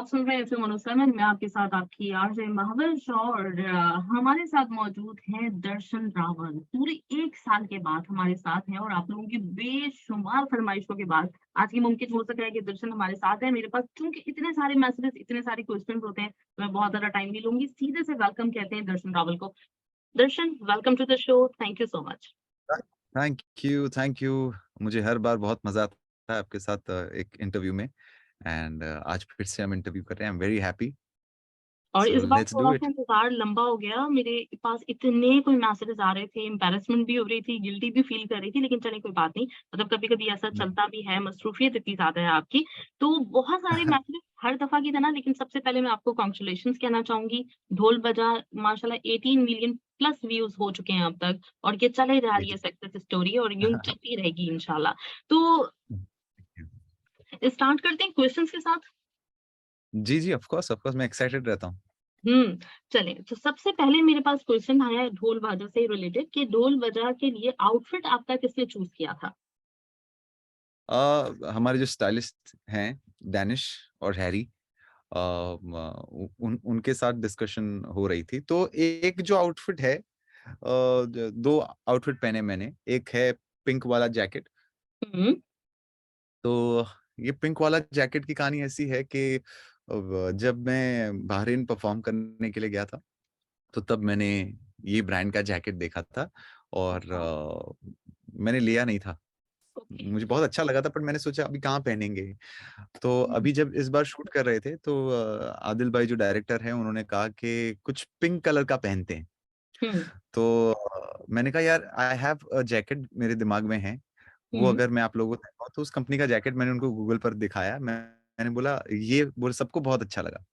आप सुन रहे हैं एफएम 107। मैं आपके साथ आपकी आरजे महावंश और हमारे साथ मौजूद हैं दर्शन रावल। पूरे 1 साल के बाद हमारे साथ हैं और आप लोगों की बेशुमार फरमाइशों के बाद आज ये मुमकिन हो सका है कि दर्शन हमारे साथ है। मेरे पास चूँकि इतने सारे मैसेजेस, इतने सारे क्वेश्चन्स होते हैं, तो मैं बहुत ज़्यादा टाइम नहीं लूँगी। सीधे से वेलकम कहते हैं दर्शन रावल को। Darshan, welcome to the show. Thank you so much. Thank you, thank you. मुझे हर बार बहुत मज़ा आता है आपके साथ एक इंटरव्यू में एंड आज फिर से हम इंटरव्यू कर रहे हैं। I am very happy. और सो इस बार लेट्स डू थोड़ा-सा इट। इंतज़ार लंबा हो गया, मेरे पास इतने कोई मैसेजेस आ रहे थे, एम्बैरेसमेंट भी हो रही थी, गिल्टी भी फ़ील कर रही थी, लेकिन चलिए कोई बात नहीं, मतलब कभी-कभी ऐसा चलता भी है, मसरूफ़ियत इतनी ज़्यादा है आपकी। तो बहुत सारे मैसेजेस हर दफ़ा की तरह, लेकिन सबसे पहले मैं आपको कांग्रेचुलेशंस कहना चाहूँगी। ढोल बजा माशाल्लाह 18 मिलियन प्लस व्यूज़ हो चुके हैं अब तक और ये चले जा जी, रही है जी। सक्सेस स्टोरी और यूँ चलती रहेगी इंशाल्लाह। तो थैंक यू। स्टार्ट करते हैं क्वेश्चंस के साथ। जी, जी, ऑफ़ कोर्स मैं एक्साइटेड रहता हूँ। हुँ, चलें, तो सबसे पहले मेरे पास क्वेश्चन आया है ढोल बाजा से रिलेटेड कि ढोल बजा के लिए आउटफिट आपका किसने चूज़ किया था? हमारे जो स्टाइलिस्ट हैं डैनिश और हैरी, म उन उनके साथ डिस्कशन हो रही थी। तो एक जो आउटफिट है, 2 आउटफिट पहने मैंने। एक है पिंक वाला जैकेट। हुँ, तो ये पिंक वाला जैकेट की कहानी ऐसी है कि जब मैं बहरीन परफ़ॉर्म करने के लिए गया था, तो तब मैंने ये ब्रांड का जैकेट देखा था और अच्छा, मैंने लिया नहीं था। ओके। मुझे बहुत अच्छा लगा था पर मैंने सोचा अभी कहाँ पहनेंगे? तो हुँ, अभी जब इस बार शूट कर रहे थे तो आदिल भाई जो डायरेक्टर हैं उन्होंने कहा कि कुछ पिंक कलर का पहनते हैं। हुँ, तो मैंने कहा यार आई हैव अ जैकेट मेरे दिमाग में है। वो हुँ, अगर मैं आप लोगों को दिखाऊँ तो उस कंपनी का जैकेट मैंने उनको गूगल पर दिखाया। मैंने बोला ये बोले सबको बहुत अच्छा लगा।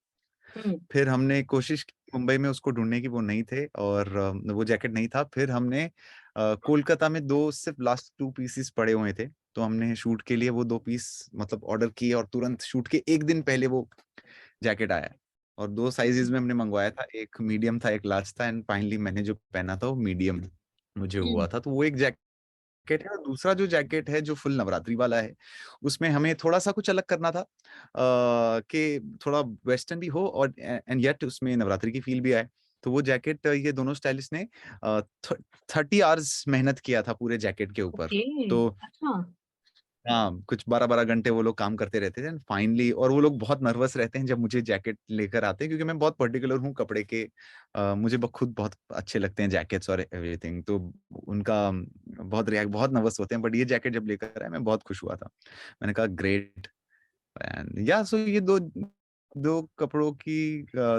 हुँ, फिर हमने कोशिश की मुंबई में उसको ढूँढने की, वो नहीं थे और वो जैकेट नहीं था। फिर हमने कोलकाता में 2 सिर्फ़ लास्ट 2 पीसेस पड़े हुए थे। तो हमने शूट के लिए वो 2 पीस मतलब ऑर्डर किए और तुरंत शूट के 1 दिन पहले वो जैकेट आया। और 2 साइज़ेज़ में हमने मँगवाया था। एक मीडियम था, एक लार्ज था एंड फाइनली मैंने जो पहना था वो मीडियम मुझे हुँ, हुआ था। तो वो एक जैकेट है और दूसरा जो जैकेट है जो फुल नवरात्रि वाला है, उसमें हमें थोड़ा-सा कुछ अलग करना था, कि थोड़ा वेस्टर्न भी हो और एंड येट उसमें नवरात्रि की फ़ील भी आए। तो वो जैकेट ये दोनों स्टाइलिस्ट ने अ, थ 30 आवर्स मेहनत किया था पूरे जैकेट के ऊपर। ओके, तो अच्छा। हाँ, कुछ 12-12 घंटे वो लोग काम करते रहते थे एंड फाइनली और वो लोग बहुत नर्वस रहते हैं जब मुझे जैकेट लेकर आते हैं क्योंकि मैं बहुत पर्टिकुलर हूँ कपड़े के। मुझे खुद बहुत अच्छे लगते हैं जैकेट्स और एवरीथिंग। तो उनका बहुत नर्वस होते हैं बट ये जैकेट जब लेकर आए मैं बहुत खुश हुआ था। मैंने कहा ग्रेट एंड या सो ये 2 कपड़ों की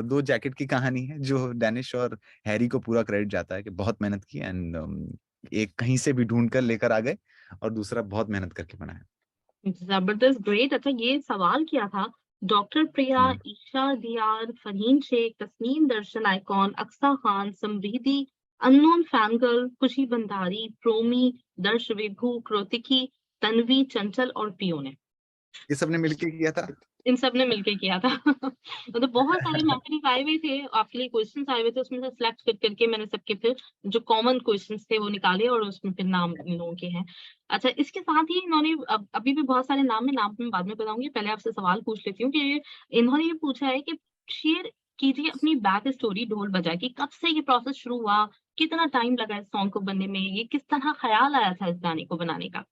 2 जैकेट की कहानी है जो डैनिश और हैरी को पूरा क्रेडिट जाता है कि बहुत मेहनत की एंड एक कहीं से भी ढूँढ कर लेकर आ गए और दूसरा बहुत मेहनत करके बनाया। ज़बरदस्त, ग्रेट। अच्छा, ये सवाल किया था डॉक्टर प्रिया, हुँ। ईशा दियार, फरहीन शेख, तस्नीम दर्शन आइकॉन, अक्सा खान, समृद्धि, अननोन फैन गर्ल, खुशी भंडारी, प्रोमी, दर्श विभू, कृतिकी, तन्वी, चंचल और पियो ने। ये सबने मिलके किया था? इन सब ने मिलके किया था। मतलब बहुत सारे मैसेजेस आए हुए थे, आपके लिए क्वेश्चन्स आए हुए थे, उसमें से सिलेक्ट कर करके मैंने सबके फिर जो कॉमन क्वेश्चन्स थे वो निकाले और उसमें फिर नाम इन लोगों के हैं। अच्छा, इसके साथ ही इन्होंने अभी भी बहुत सारे नाम मैं बाद में बताऊँगी, पहले आपसे सवाल पूछ लेती हूँ कि इन्होंने ये पूछा है कि शेयर कीजिए अपनी बैक स्टोरी ढोल बजा की, कब से ये प्रोसेस शुरू हुआ? कितना टाइम लगा इस सॉन्ग को बनने में? ये किस तरह ख़्याल आया था इस गाने को बनाने का?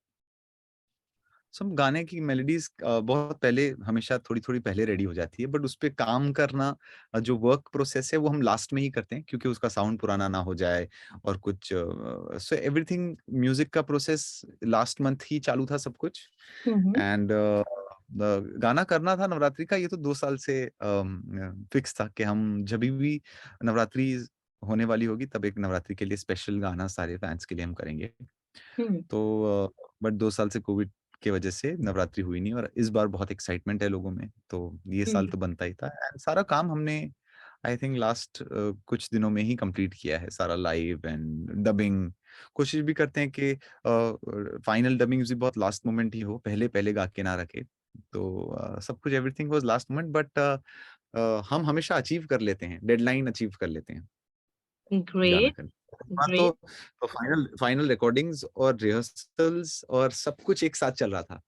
सब गाने की मेलोडीज़ बहुत पहले हमेशा थोड़ी-थोड़ी पहले रेडी हो जाती है बट उसपे काम करना, जो वर्क प्रोसेस है वो हम लास्ट में ही करते हैं क्योंकि उसका साउंड पुराना ना हो जाए और कुछ सो एवरीथिंग म्यूज़िक का प्रोसेस लास्ट मंथ ही चालू था सब कुछ हुँ, हुँ। एंड गाना करना था नवरात्रि का। ये तो 2 साल से फिक्स था कि हम जभी भी नवरात्रि होने वाली होगी तब एक नवरात्रि के लिए स्पेशल गाना सारे फैन्स के लिए हम करेंगे। हुँ, तो बट 2 साल से कोविड की वजह से नवरात्रि हुई नहीं और इस बार बहुत एक्साइटमेंट है लोगों में, तो ये साल हुँ। तो बनता ही था एंड सारा काम हमने आई थिंक लास्ट कुछ दिनों में ही कंप्लीट किया है, सारा लाइव एंड डबिंग। कोशिश भी करते हैं कि फाइनल डबिंग भी बहुत लास्ट मोमेंट ही हो, पहले-पहले गा के ना रखें। तो सब कुछ everything was last moment but हम हमेशा अचीव कर लेते हैं, डेडलाइन अचीव कर लेते हैं। गाना ग्रेट, करने इस बार ग्रेट। तो फाइनल फाइनल रिकॉर्डिंग्स और रिहर्सल्स और सब कुछ एक साथ चल रहा था।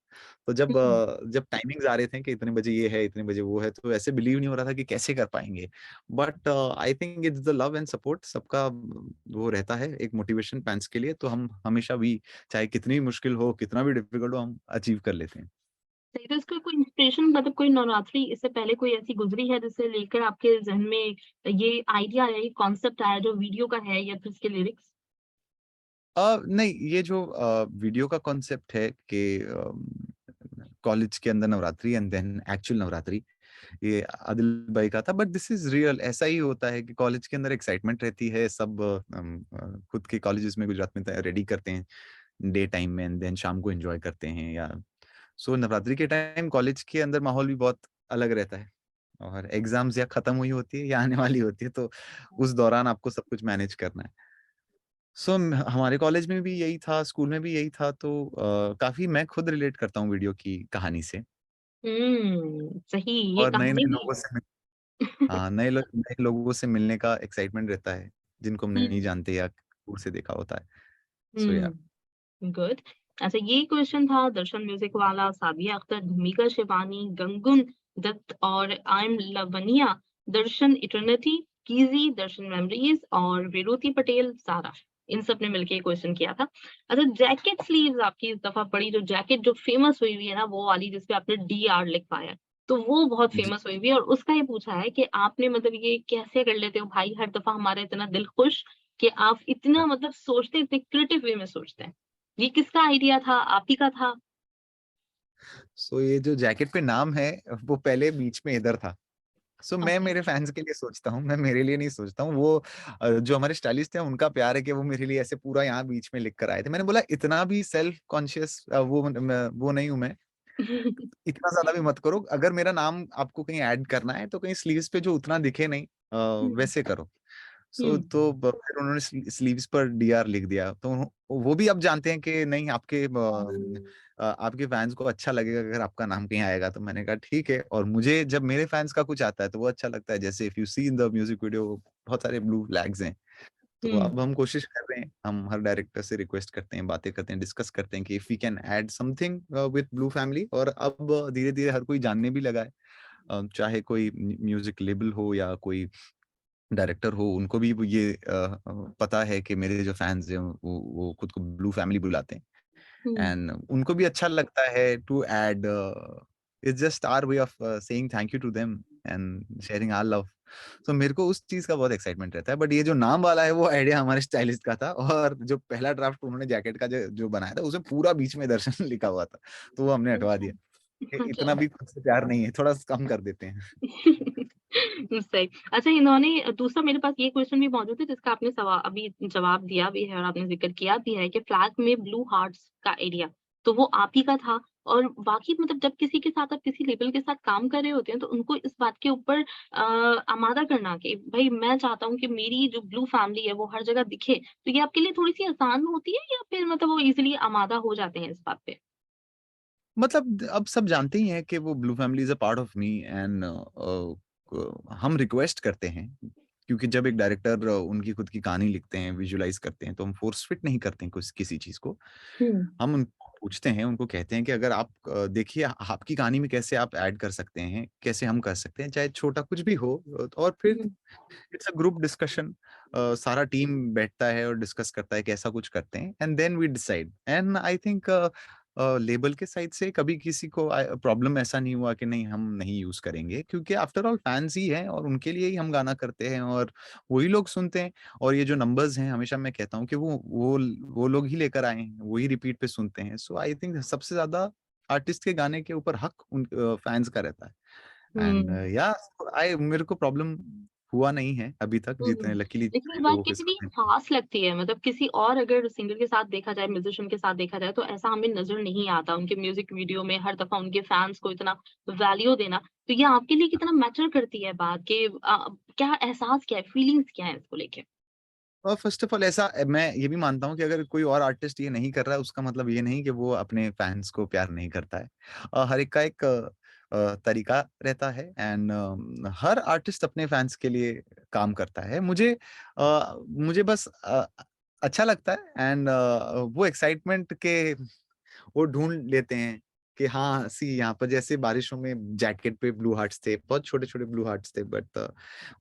तो हुँ। जब टाइमिंग्स आ रहे थे कि इतने बजे ये है, इतने बजे वो है, तो ऐसे बिलीव नहीं हो रहा था कि कैसे कर पाएँगे। But I think it's the love and support सबका वो रहता है एक मोटिवेशन फैन्स के लिए, तो हम हमेशा भी चाहे कितनी भी मुश्किल हो, कितना भी डिफिकल्ट हो, हम अचीव कर लेते हैं। सही तो इसका कोई इंस्पिरेशन मतलब कोई नवरात्रि इससे पहले कोई ऐसी गुज़री है जिसे लेकर आपके ज़हन में ये आइडिया आया, ये कॉन्सेप्ट आया जो वीडियो का है या फिर इसके लिरिक्स? नहीं, ये जो वीडियो का कॉन्सेप्ट है कि कॉलेज के अंदर Navratri and then actual Navratri, ये आदिल भाई का था, बट दिस इज़ रियल। ऐसा ही होता है कि कॉलेज के अंदर एक्साइटमेंट रहती है, सब खुद के कॉलेजेस में गुजरात में त रेडी करते हैं डे टाइम में एंड देन शाम को एन्जॉय करते हैं या सो नवरात्रि के टाइम कॉलेज के अंदर माहौल भी बहुत अलग रहता है और एग्ज़ाम्स या खत्म हुई होती है या आने वाली होती है, तो उस दौरान आपको सब कुछ मैनेज करना है। सो हमारे कॉलेज में भी यही था, स्कूल में भी यही था, तो काफ़ी मैं खुद रिलेट करता हूँ वीडियो की कहानी से सही ये और कहानी नए-नए भी लोगों से हाँ, नए लोगों से मिलने का एक्साइटमेंट रहता है, जिनको हम हुँ, नहीं जानते या दूर से देखा होता है। सो या हुँ। गुड। अच्छा ये क्वेश्चन था दर्शन म्यूजिक वाला, सादिया अख्तर, भूमिका शिवानी, गंगुन दत्त और I am Lavania, Darshan eternity, कीज़ी, दर्शन मेमोरीज और विरूति पटेल, सारा। इन सब ने मिलके ये क्वेश्चन किया था। अच्छा जैकेट स्लीव्स आपकी इस दफ़ा पड़ी जो जैकेट जो फेमस हुई हुई है ना वो वाली जिसपे आपने डीआर लिख पाया है। तो वो बहुत जी। फेमस हुई हुई है और उसका ये पूछा है कि आपने मतलब ये कैसे कर लेते हो भाई हर दफ़ा हमारा इतना दिल खुश कि आप इतना मतलब सोचते हैं, इतने क्रिएटिव वे में सोचते हैं। ये किसका आइडिया था? आप ही का था? सो ये जो जैकेट पे नाम है, वो पहले बीच में इधर था। सो मैं ओके। मेरे फैन्स के लिए सोचता हूँ, मैं मेरे लिए नहीं सोचता हूँ। वो जो हमारे स्टाइलिस्ट हैं उनका प्यार है कि वो मेरे लिए ऐसे पूरा यहाँ बीच में लिख कर आए थे। मैंने बोला इतना भी सेल्फ कॉन्शियस वो नहीं हूँ मैं। इतना ज़्यादा भी मत करो। अगर मेरा नाम आपको कहीं ऐड करना है तो कहीं स्लीव्स पे जो उतना दिखे नहीं हुँ, वैसे करो। सो हुँ, तो ब फिर उन्होंने स्लीव्स पर डीआर लिख दिया। तो वो भी अब जानते हैं कि नहीं आपके फैन्स को अच्छा लगेगा अगर आपका नाम कहीं आएगा। तो मैंने कहा ठीक है और मुझे जब मेरे फैन्स का कुछ आता है तो वो अच्छा लगता है। जैसे if you see in the music video बहुत सारे ब्लू फ्लैग्स हैं। तो हुँ, अब हम कोशिश कर रहे हैं, हम हर डायरेक्टर से रिक्वेस्ट करते हैं, बातें करते हैं, डिस्कस करते हैं कि if we can add something with blue family और अब धीरे-धीरे हर कोई जानने भी लगा है। चाहे कोई म्यूजिक लेबल हो या कोई डायरेक्टर हो, उनको भी वो ये पता है कि मेरे जो फैन्स हैं वो खुद को ब्लू फैमिली बुलाते हैं हुँ, एंड उनको भी अच्छा लगता है to add it's just our way of saying thank you to them and sharing our love. तो मेरे को उस चीज़ का बहुत एक्साइटमेंट रहता है बट ये जो नाम वाला है वो आइडिया हमारे स्टाइलिस्ट का था और जो पहला ड्राफ्ट उन्होंने जैकेट का जो बनाया था उसमें पूरा बीच में दर्शन लिखा हुआ था, तो वो हमने हटवा अच्छा, दिया कि अच्छा। इतना भी खुद से प्यार नहीं है, थोड़ा कम कर देते हैं। सही। अच्छा इन्होंने दूसरा मेरे पास ये क्वेश्चन भी मौजूद है जिसका आपने अभी जवाब दिया भी है और आपने ज़िक्र किया भी है कि फ्लैग में ब्लू हार्ट्स का एरिया, तो वो आप ही का था और बाकी मतलब जब किसी के साथ आप किसी लेबल के साथ काम कर रहे होते हैं तो उनको इस बात के ऊपर आमादा करना कि भई मैं चाहता हूँ कि मेरी जो ब्लू फैमिली है वो हर जगह दिखे, तो ये आपके लिए थोड़ी-सी आसान होती है या फिर मतलब वो ईज़िली आमादा हो जाते हैं इस बात पे? मतलब अब सब जानते ही हैं कि वो blue family is a part of me and हम रिक्वेस्ट करते हैं क्योंकि जब एक डायरेक्टर उनकी खुद की कहानी लिखते हैं, विजुअलाइज़ करते हैं, तो हम फोर्स फिट नहीं करते हैं कुछ किसी चीज़ को। हुँ, हम उनको पूछते हैं, उनको कहते हैं कि अगर आप देखिए आपकी कहानी में कैसे आप ऐड कर सकते हैं, कैसे हम कर सकते हैं, चाहे छोटा कुछ भी हो और फिर हुँ, इट्स अ ग्रुप डिस्कशन। सारा टीम बैठता है और डिस्कस करता है कि ऐसा कुछ करते हैं and then we decide and I think label के साइड से कभी किसी को प्रॉब्लम ऐसा नहीं हुआ कि नहीं हम नहीं यूज करेंगे क्योंकि आफ्टर ऑल फैंस ही हैं और उनके लिए ही हम गाना करते हैं और वही लोग सुनते हैं और ये जो नंबर्स हैं हमेशा मैं कहता हूँ कि वो लोग ही लेकर आए हैं वही रिपीट पे सुनते हैं सो आई थिंक सबसे ज्यादा आर्टिस्ट के गाने के ऊपर हक उन फैंस का रहता है एंड हुँ। या आई मेरे को प्रॉब्लम हुआ नहीं है अभी तक हुँ। जितने लकीली लेकिन ये जितने बात लोगों के कितनी साथ में। ख़ास लगती है मतलब किसी और अगर सिंगर के साथ देखा जाए, म्यूज़िशियन के साथ देखा जाए तो ऐसा हमें नज़र नहीं आता। उनके म्यूज़िक वीडियो में हर दफ़ा उनके फैन्स को इतना वैल्यू देना। तो ये आपके लिए कितना मैटर करती है बात कि क्या एहसास क्या है, फीलिंग्स क्या है इसको लेके? और फर्स्ट ऑफ ऑल ऐसा मैं ये भी मानता हूँ कि अगर कोई और आर्टिस्ट ये नहीं कर रहा है उसका मतलब ये नहीं कि वो अपने फैंस को प्यार नहीं करता है। हर एक का एक तरीका रहता है एंड हर आर्टिस्ट अपने फैंस के लिए काम करता है। मुझे बस अच्छा लगता है एंड वो एक्साइटमेंट के वो ढूँढ लेते हैं कि हाँ, सी यहाँ पर जैसे बारिशों में जैकेट पे ब्लू हार्ट्स थे, बहुत छोटे-छोटे ब्लू हार्ट्स थे, बट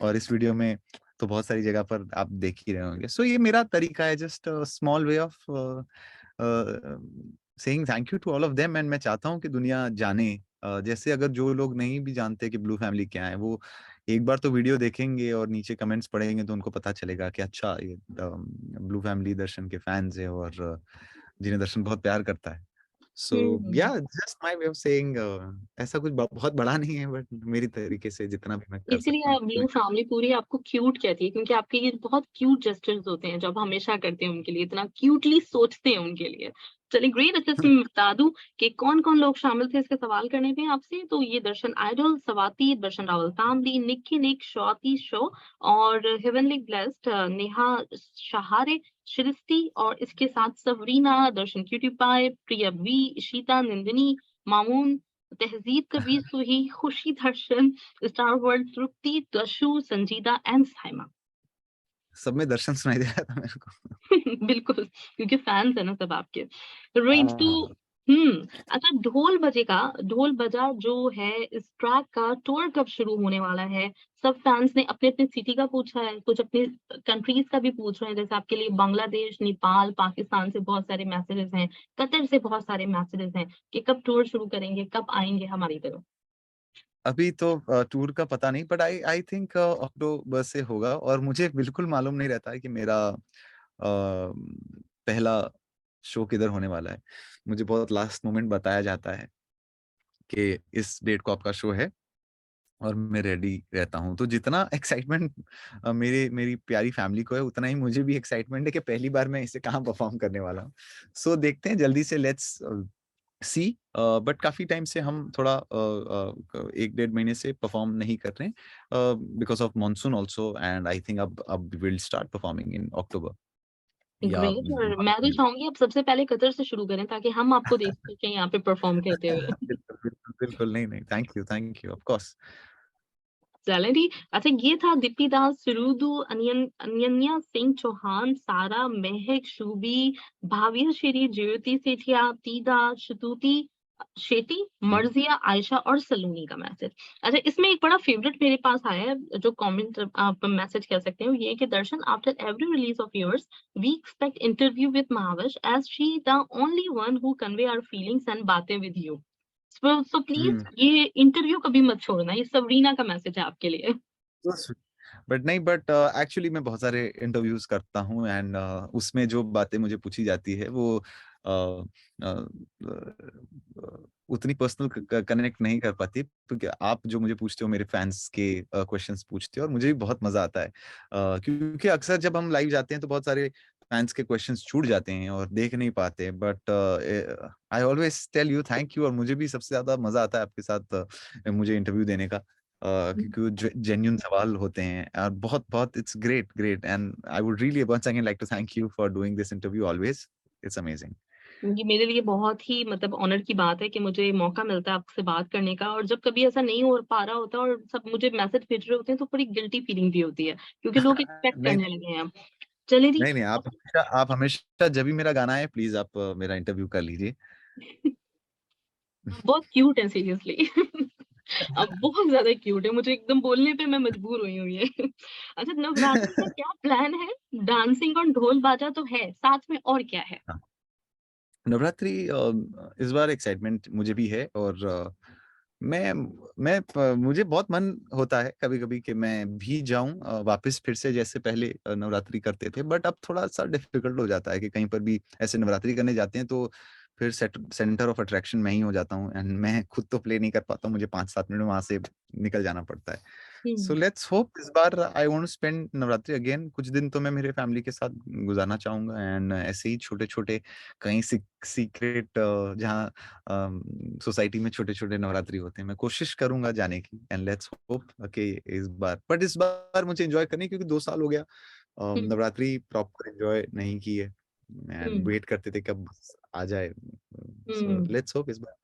और इस वीडियो में तो बहुत सारी जगह पर आप देख ही रहे होंगे। सो ये मेरा तरीका है, just small way of saying thank you to all of them, and मैं चाहता हूँ कि दुनिया जाने, जैसे अगर जो लोग नहीं भी जानते कि ब्लू फैमिली क्या है, वो एक बार तो वीडियो देखेंगे और नीचे कमेंट्स पढ़ेंगे तो उनको पता चलेगा कि अच्छा ये ब्लू फैमिली दर्शन के फैंस है, और जिन्हें दर्शन बहुत प्यार करता है। सो या just my way of saying, ऐसा कुछ बहुत बड़ा नहीं है, बट मेरी तरीके से जितना भी मैं कर सकता इसीलिए हूँ। ब्लू फैमिली पूरी आपको क्यूट कहती है, क्योंकि आपके ये बहुत क्यूट जेस्चर्स होते हैं जो आप हमेशा करते हैं उनके लिए, इतना क्यूटली सोचते हैं उनके लिए। चलिए ग्रेट। अच्छा, इसमें मैं बता दूं कि कौन-कौन लोग शामिल थे इसके सवाल करने में आपसे। तो ये दर्शन आइडल, स्वाति, दर्शन रावल तांबी, निक्की निक, स्वाति शो और हेवनली ब्लेस्ड, नेहा सहारे, सृष्टि और इसके साथ सवरीना, दर्शन क्यूटी पाई, प्रिया बी, इशिता, नंदिनी, मामून, तहजीब कबीर, सुही, खुशी दर्शन, स्टार वर्ल्ड, तृप्ति, दशु, संजीदा एंड साइमा। सब में दर्शन सुनाई दे रहा था मेरे को। बिल्कुल, क्योंकि फैन्स है ना सब आपके। राइट तो हाँ। अच्छा, ढोल बजा जो है, इस ट्रैक का टूर कब शुरू होने वाला है? सब फैन्स ने अपने-अपने सिटी का पूछा है, कुछ अपने कंट्रीज़ का भी पूछ रहे हैं, जैसे आपके लिए बांग्लादेश, नेपाल, पाकिस्तान से बहुत सारे मैसेजेस हैं, कतर से बहुत सारे मैसेजेस हैं कि कब टूर शुरू करेंगे, कब आएँगे हमारी तरफ? अभी तो टूर का पता नहीं, बट आई आई थिंक अक्टूबर से होगा, और मुझे बिल्कुल मालूम नहीं रहता है कि मेरा पहला शो किधर होने वाला है। मुझे बहुत लास्ट मोमेंट बताया जाता है कि इस डेट को आपका शो है, और मैं रेडी रहता हूँ। तो जितना एक्साइटमेंट मेरी प्यारी फैमिली को है, उतना ही मुझे भी एक्साइटमेंट है कि पहली बार मैं इसे कहाँ परफॉर्म करने वाला हूँ। सो देखते हैं जल्दी से, लेट्स सी। बट काफ़ी टाइम से हम थोड़ा 1 डेढ़ महीने से परफॉर्म नहीं कर रहे हैं, because of monsoon also, and I think अब we will start performing in October या ग्रेट। और मैं तो चाहूँगी आप सबसे पहले कतर से शुरू करें ताकि हम आपको देख सकें यहाँ पे परफ़ॉर्म करते हुए। बिल्कुल, बिल्कुल, बिल्कुल। नहीं, नहीं, थैंक यू, ऑफ कोर्स। चलें ठीक। अच्छा, ये था दीप्ति दास, सुरुदु, अनन्या सिंह चौहान, सारा, महक, शुभी, भाविया शेरी, ज्योति सेठिया, तीदा, शुतुति शेट्टी, हुँ। मर्जिया, आयशा और सलोनी का मैसेज। अच्छा, इसमें एक बड़ा फेवरेट मेरे पास आया है, जो कमेंट आप मैसेज कह सकते हो, ये है कि Darshan, after every release of yours, we expect interview with महावश as she the only one who convey our feelings and बातें with you. So please hmm. ये इंटरव्यू कभी मत छोड़ना, ये सबरीना का मैसेज है आपके लिए। बट नहीं, बट एक्चुअली मैं बहुत सारे इंटरव्यूज़ करता हूँ, एंड उसमें जो बातें मुझे पूछी जाती है वो अ अ उतनी पर्सनल क कनेक्ट नहीं कर पाती, क्योंकि आप जो मुझे पूछते हो मेरे फैन्स के क्वेश्चन्स पूछते हो, और मुझे भी बहुत मज़ा आता है। क्योंकि अक्सर जब हम लाइव जाते हैं तो बहुत सारे फैन्स के क्वेश्चन्स छूट जाते हैं और देख नहीं पाते, but I always tell you thank you, और मुझे भी सबसे ज़्यादा मज़ा आता है आपके साथ मुझे इंटरव्यू देने का। क्योंकि वो जेन्युइन सवाल होते हैं, और बहुत-बहुत it's great, and I would really once again like to thank you for doing this interview always. It's amazing. ये मेरे लिए बहुत ही मतलब ऑनर की बात है कि मुझे मौका मिलता है आपसे बात करने का, और जब कभी ऐसा नहीं हो पा रहा होता और सब मुझे मैसेज भेज रहे होते हैं तो बड़ी गिल्टी फीलिंग भी होती है, क्योंकि लोग एक्सपेक्ट नहीं, करने लगे हैं अब। चलिए जी। नहीं, आप हमेशा जब भी मेरा गाना आए प्लीज़ आप मेरा इंटरव्यू कर लीजिए। आप बहुत क्यूट हैं सीरियसली। आप बहुत ज़्यादा क्यूट है, मुझे एकदम बोलने पे मैं मजबूर हुई हूँ ये। अच्छा, नवरात्रि का क्या प्लान है? डांसिंग और ढोल बाजा तो है, साथ में और क्या है? हाँ, नवरात्रि इस बार एक्साइटमेंट मुझे भी है, और मैं मुझे बहुत मन होता है कभी-कभी कि मैं भी जाऊँ वापस फिर से जैसे पहले नवरात्रि करते थे, बट अब थोड़ा-सा डिफ़िकल्ट हो जाता है कि कहीं पर भी ऐसे नवरात्रि करने जाते हैं तो फिर सेंटर ऑफ अट्रैक्शन मैं ही हो जाता हूँ, एंड मैं खुद तो प्ले नहीं कर पाता हूँ, मुझे 5-7 मिनट में वहाँ से निकल जाना पड़ता है। सो हुँ, लेट्स होप इस बार I want to spend Navratri again, कुछ दिन तो मैं मेरे फैमिली के साथ गुज़ारना चाहूँगा, एंड ऐसे ही छोटे-छोटे कहीं सीक्रेट जहाँ सोसाइटी में छोटे-छोटे नवरात्रि होते हैं, मैं कोशिश करूँगा जाने की, एंड लेट्स होप कि इस बार मुझे एन्जॉय करनी है, क्योंकि 2 साल हो गया हुँ, नवरात्रि प्रॉपर एन्जॉय नहीं की है, एंड हुँ, वेट करते थे कब आ जाए। सो हुँ। लेट्स होप इस बार।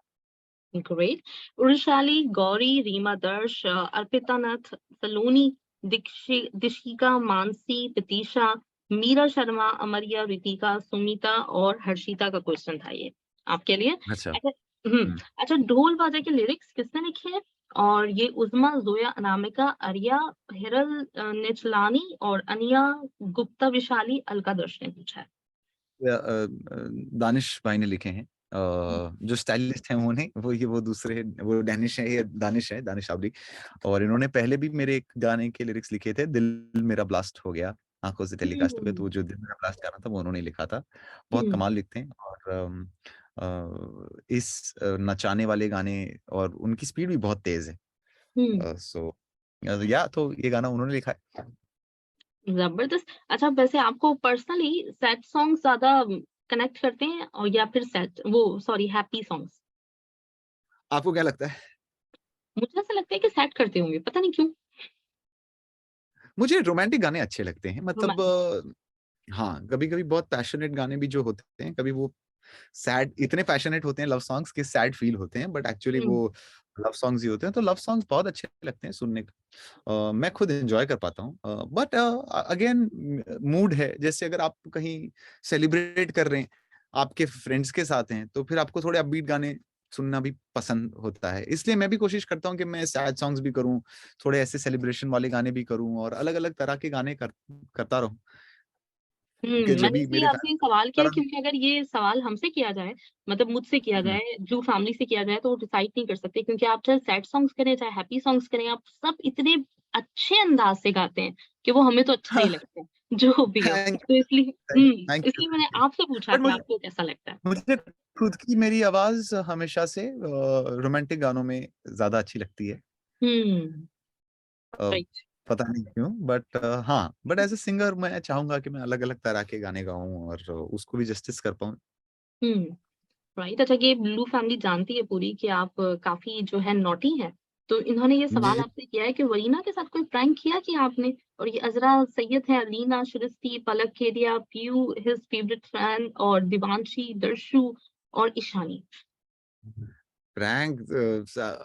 ग्रेट। वृषाली, गौरी, रीमा दर्श, अर्पिता नाथ, सलोनी, दिशिका, मानसी, प्रतीशा, मीरा शर्मा, अमरिया, रितिका, सुमिता और हर्षिता का क्वेश्चन था ये आपके लिए। अच्छा। अच्छा, हुँ, हुँ। अच्छा ढोल बाजा के लिरिक्स किसने लिखे हैं? और ये उज़्मा, ज़ोया, अनामिका, आर्या, हिरल निचलानी और अनिया गुप्ता विशाली अल्कादर्श ने पूछा है। दानिश भाई ने लिखे हैं। हुँ, जो स्टाइलिस्ट हैं वो दूसरे वो डैनिश है, ये दानिश है, दानिश आबरी। और इन्होंने पहले भी मेरे एक गाने के लिरिक्स लिखे थे, दिल मेरा ब्लास्ट हो गया आँखों से टेलीकास्ट पे, तो वो जो दिल मेरा ब्लास्ट गाना था वो उन्होंने लिखा था। बहुत हुँ, कमाल लिखते हैं और इस नचाने वाले गाने और उनकी स्पीड भी बहुत तेज़ है। हुँ, सो या तो ये गाना उन्होंने लिखा है। ज़बरदस्त। अच्छा वैसे आपको पर्सनली सैड सॉन्ग्स ज़्यादा कनेक्ट करते हैं और या फिर सैड वो सॉरी हैप्पी सॉन्ग्स? आपको क्या लगता है? मुझे ऐसा लगता है कि सैड करते होंगे, पता नहीं क्यों? मुझे रोमांटिक गाने अच्छे लगते हैं मतलब रोमांटिक। हाँ, कभी-कभी बहुत पैशनेट गाने भी जो होते हैं, कभी वो सैड इतने पैशनेट होते हैं लव सॉन्ग्स कि सैड फील होते हैं, बट एक्चुअली हुँ, वो लव सॉन्ग्स ही होते हैं, तो लव सॉन्ग्स बहुत अच्छे लगते हैं सुनने मैं खुद एन्जॉय कर पाता हूँ बट अगेन मूड है, जैसे अगर आप कहीं सेलिब्रेट कर रहे हैं, आपके फ्रेंड्स के साथ हैं, तो फिर आपको थोड़े अपबीट गाने सुनना भी पसंद होता है। इसलिए मैं भी कोशिश करता हूँ कि मैं सैड सॉन्ग्स भी करूँ, थोड़े ऐसे सेलिब्रेशन वाले गाने भी करूँ और अलग-अलग तरह के गाने करता रहूँ, हुँ, कि जब मैंने भी इसलिए मेरे आपसे ये सवाल किया कारण क्योंकि अगर ये सवाल हमसे किया जाए, मतलब मुझसे किया हुँ, जाए, जो फैमिली से किया जाए तो वो डिसाइड नहीं कर सकते क्योंकि आप चाहे सैड सॉन्ग्स करें, चाहे हैप्पी सॉन्ग्स करें, आप सब इतने अच्छे अंदाज़ से गाते हैं कि वो हमें तो अच्छे ही लगते हैं, जो भी हो। थैंक तो इसलिए थैंक थैंक इसलिए मैंने यू। आपसे पूछा बट कि आपको कैसा लगता है? मुझे खुद की मेरी आवाज़ हमेशा से रोमांटिक गानों में ज़्यादा अच्छी लगती है। हुँ, अ, राइट। पता नहीं क्यों बट हाँ, बट एज़ अ सिंगर मैं चाहूँगा कि मैं अलग-अलग तरह के गाने गाऊँ और उसको भी जस्टिस कर पाऊँ। हुँ। राइट अच्छा ये ब्लू फैमिली जानती है पूरी कि आप काफ़ी जो है नॉटी हैं। तो इन्होंने ये सवाल जी, आपसे किया है कि वरीना के साथ कोई प्रैंक किया क्या आपने? और ये अज़रा सैयद है, अलीना, शुरस्ती, पलक खेदिया, पीयू हिज़ फेवरेट फैन और दिवांशी, दर्शु और ईशानी। प्रैंक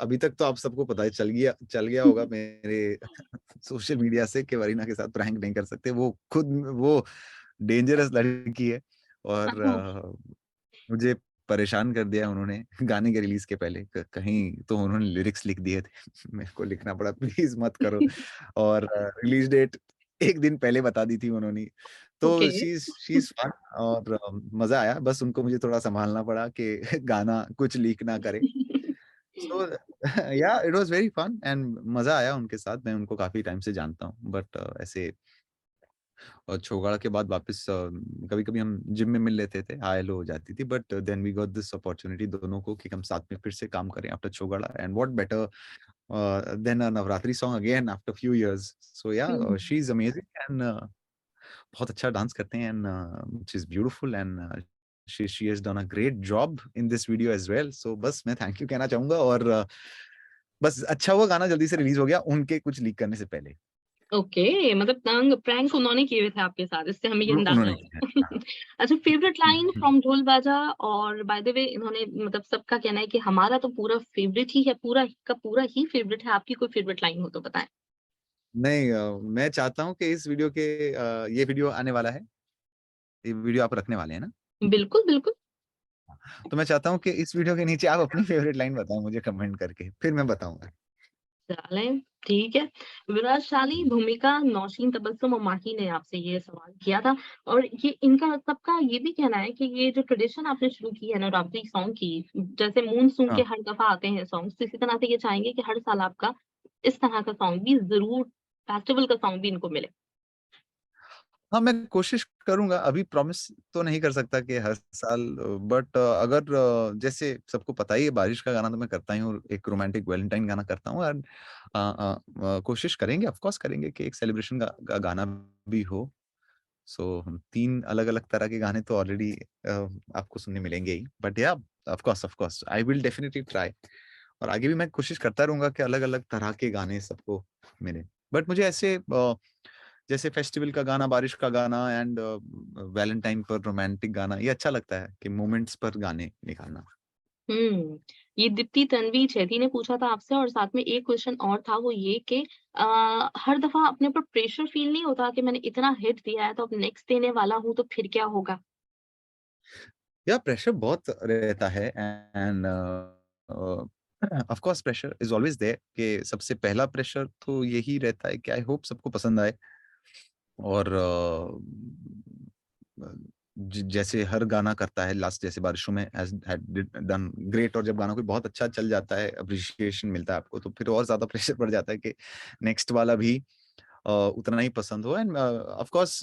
अभी तक तो आप सबको पता है चल गया होगा मेरे सोशल मीडिया से कि वरीना के साथ प्रैंक नहीं कर सकते। वो डेंजरस लड़की है और मुझे परेशान कर दिया उन्होंने गाने के रिलीज़ के पहले क कहीं तो उन्होंने लिरिक्स लिख दिए थे। मेरे को लिखना पड़ा प्लीज़ मत करो और रिलीज़ डेट 1 दिन पहले बता दी थी उन्होंने। ओके। तो शी इज़ फन और मज़ा आया बस उनको मुझे थोड़ा सँभालना पड़ा कि गाना कुछ लीक ना करे। So yeah it was very fun and मज़ा आया उनके साथ। मैं उनको काफ़ी टाइम से जानता हूँ बट ऐसे और छोगाड़ा के बाद वापस कभी-कभी हम जिम में मिल लेते थे, हाय हेलो हो जाती थी but then we got this opportunity दोनों को कि हम साथ में फिर से काम करें after Chogada and what better than a Navratri song again after few years so yeah hmm, she is amazing and बहुत अच्छा डांस करते हैं and she is beautiful and she has done a great job in this video as well so बस मैं thank you कहना चाहूँगा और बस अच्छा हुआ गाना जल्दी से रिलीज़ हो गया उनके कुछ लीक करने से पहले। ओके मतलब तंग प्रैंक उन्होंने किए हुए थे आपके साथ, इससे हमें ये अंदाज़ा उन्होंने हो किया। गया। हाँ। अच्छा फेवरेट लाइन हुँ, फ्रॉम ढोल बाजा और बाय द वे इन्होंने मतलब सबका कहना है कि हमारा तो पूरा फेवरेट ही है, पूरा का पूरा ही फेवरेट है, आपकी कोई फेवरेट लाइन हो तो बताएँ? नहीं मैं चाहता हूँ कि इस वीडियो के ये वीडियो आने वाला है। ये वीडियो आप रखने वाले हैं ना? बिल्कुल, बिल्कुल। तो मैं चाहता हूँ कि इस वीडियो के नीचे आप अपनी फ़ेवरेट लाइन बताएँ मुझे कमेंट करके, फिर मैं बताऊँगा। चलें, ठीक है। विराटशाली भूमिका नौशीन तबस्सुम और माही ने आपसे ये सवाल किया था और ये इनका सबका ये भी कहना है कि ये जो ट्रेडिशन आपने शुरू की है नवरात्रि सॉन्ग की, जैसे मूनसून के हाँ। हर दफ़ा आते हैं सॉन्ग्स, तो इसी तरह से ये चाहेंगे कि हर साल आपका इस तरह का सॉन्ग भी ज़रूर फेस्टिवल का सॉन्ग भी इनको मिले। हाँ, मैं कोशिश करूँगा, अभी प्रॉमिस तो नहीं कर सकता कि हर साल बट अगर जैसे सबको पता ही है बारिश का गाना तो मैं करता ही हूँ, एक रोमांटिक वैलेंटाइन गाना करता हूँ एंड कोशिश करेंगे ऑफ कोर्स करेंगे कि एक सेलिब्रेशन का गाना भी हो। सो 3 अलग-अलग तरह के गाने तो ऑलरेडी आपको सुनने मिलेंगे ही। बट या of course I will definitely try और आगे भी मैं कोशिश करता रहूँगा कि अलग-अलग तरह के गाने सबको मिले। बट मुझे ऐसे जैसे फेस्टिवल का गाना, बारिश का गाना एंड वैलेंटाइन पर रोमांटिक गाना ये अच्छा लगता है कि मोमेंट्स पर गाने निकालना। हुँ, ये दीप्ति तन्वी छैदी ने पूछा था आपसे और साथ में एक क्वेश्चन और था वो ये कि हर दफ़ा अपने ऊपर प्रेशर फ़ील नहीं होता कि मैंने इतना हिट दिया है तो अब नेक्स्ट देने वाला हूँ तो फिर क्या होगा? या प्रेशर बहुत रहता है and of course pressure is always there कि सबसे पहला प्रेशर तो यही रहता है कि आई होप सबको पसंद आए और जैसे हर गाना करता है लास्ट जैसे बारिशों में हैज डन ग्रेट और जब गाना कोई बहुत अच्छा चल जाता है अप्रिशिएशन मिलता है आपको तो फिर और ज्यादा प्रेशर पड़ जाता है कि नेक्स्ट वाला भी उतना ही पसंद हो and of course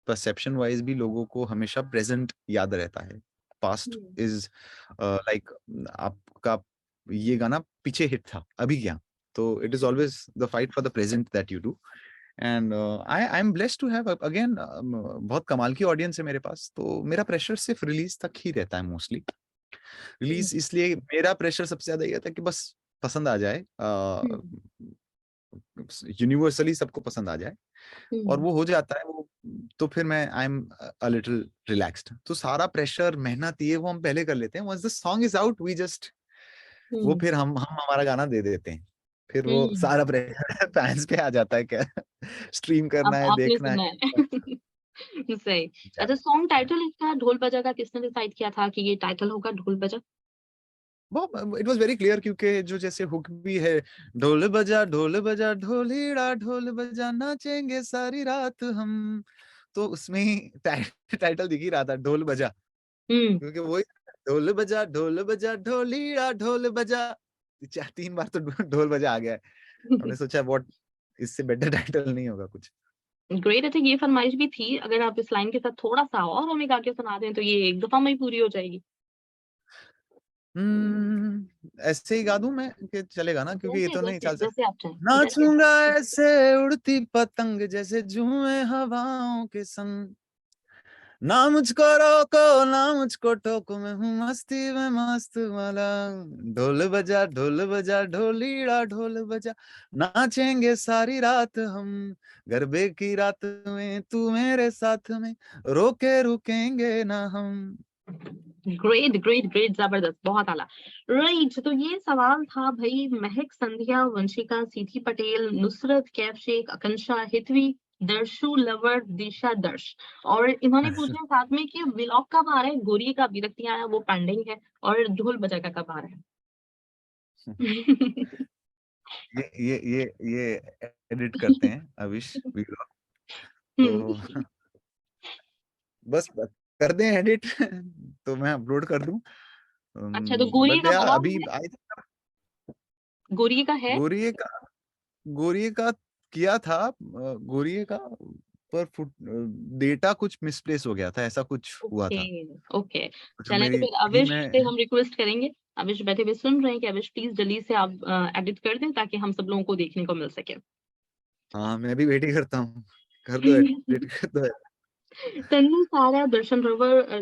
perception wise भी लोगों को हमेशा प्रेजेंट याद रहता है पास्ट हुँ, इज लाइक आपका ये गाना पीछे हिट था अभी क्या तो it is always the fight for the present that you do and I am blessed to have again बहुत कमाल की ऑडियंस है मेरे पास तो मेरा प्रेशर सिर्फ रिलीज तक ही रहता है मोस्टली हुँ, रिलीज इसलिए मेरा प्रेशर सबसे ज्यादा ये था कि बस पसंद आ जाए हुँ, यूनिवर्सली सबको पसंद आ जाए और हुँ, वो हो जाता है वो तो फिर मैं I am a little relaxed तो सारा प्रेशर मेहनत ये वो हम पहले कर लेते हैं once the song is out we just वो हुँ, फिर हम हमारा गाना दे देते हैं फिर वो हुँ, सारा प्रेशर फैंस पे आ जाता है क्या स्ट्रीम करना अब है आपने देखना सुना है है। सही। अच्छा सॉन्ग टाइटल इसका ढोल बजा का किसने डिसाइड किया था कि ये टाइटल होगा ढोल बजा? वो इट वाज वेरी क्लियर क्योंकि जो जैसे हुक भी है ढोल बजा ढोलीड़ा ढोल बजा नाचेंगे सारी रात हम तो उसमें ही टाइटल दिख ही रहा था ढोल बजा हुँ। क्योंकि वही ढोल बजा ढोलीड़ा ढोल बजा चार तीन बार तो ढोल बजा आ गया है हमने सोचा व्हाट इससे बेटर टाइटल नहीं होगा कुछ ग्रेट अच्छा ये फरमाइश भी थी, अगर आप इस लाइन के साथ थोड़ा-सा और हमें गा के सुना दें तो ये एक दफ़ा में ही पूरी हो जाएगी। ऐसे ही गा दूं मैं कि चलेगा ना क्योंकि ये जैसे तो नहीं जैसे चल सकता जैसे आप चाहें, जैसे आप नाचूंगा चाहें। ऐसे उड़ती पतंग जैसे झूमे हवाओं के संग ना मुझको रोको ना मुझको टोको मैं हूँ मस्ती में मस्त वाला ढोल बजा ढोलीड़ा ढोल बजा नाचेंगे सारी रात हम गरबे की रात में तू मेरे साथ में रोके रुकेंगे ना हम ग्रेट, ग्रेट, ग्रेट ज़बरदस्त, बहुत आला। राइट तो ये सवाल था भई महक, संध्या, वंशिका, सीथी पटेल, नुसरत, कैफ शेख, आकांक्षा, हितवी, दर्शु, लवर, दिशा, दर्श और इन्होंने पूछा साथ में कि व्लॉग कब आ रहा है? गोरी का अभी तक नहीं आया, वो पेंडिंग है और ढोल बजा का कब आ रहा है? ये एडिट करते हैं अविश वीलॉग हुँ, तो बस कर दें एडिट तो मैं अपलोड कर दूं अच्छा तो गोरी बट का या बना अभी हुआ है? आई गोरी का है? गोरिये का गोरिये का किया था गोरिये का पर डेटा कुछ मिसप्लेस हो गया था ऐसा कुछ हुआ ओके, था ओके। तो जो चलें तो मेरी फिर टीम अविश में से हम रिक्वेस्ट करेंगे, अविश बैठे हुए सुन रहे हैं कि अविश प्लीज़ जल्दी से आप एडिट कर दें ताकि हम सब लोगों को देखने को मिल सके। हाँ मैं भी वेट ही करता हूँ कर दो एडिट कर दो तन्नू, सारा, दर्शन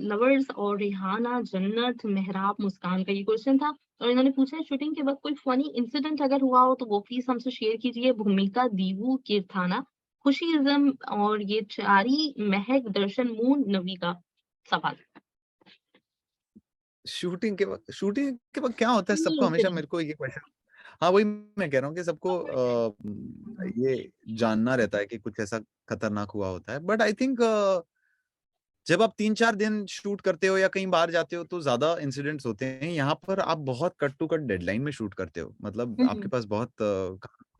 लवर्स और रिहाना, जन्नत, मेहराब, मुस्कान का ये क्वेश्चन था और इन्होंने पूछा है शूटिंग के वक़्त कोई फ़नी इंसिडेंट अगर हुआ हो तो वो प्लीज़ हमसे शेयर कीजिए। भूमिका, दीवू, कीर्थाना, खुशी इज़्म और ये चारी, महक, दर्शन, मून, नवी का सवाल। शूटिंग के वक्त क्या होता है फ़नी सबको हमेशा इंसिडेंट। मेरे को ये क्वेश्चन हाँ वही मैं कह रहा हूँ कि सबको हुँ, ये जानना रहता है कि कुछ ऐसा खतरनाक हुआ होता है बट आई थिंक जब आप 3-4 दिन शूट करते हो या कहीं बाहर जाते हो तो ज़्यादा इंसिडेंट्स होते हैं। यहाँ पर आप बहुत कट टू कट डेडलाइन में शूट करते हो। मतलब आपके हुँ, पास बहुत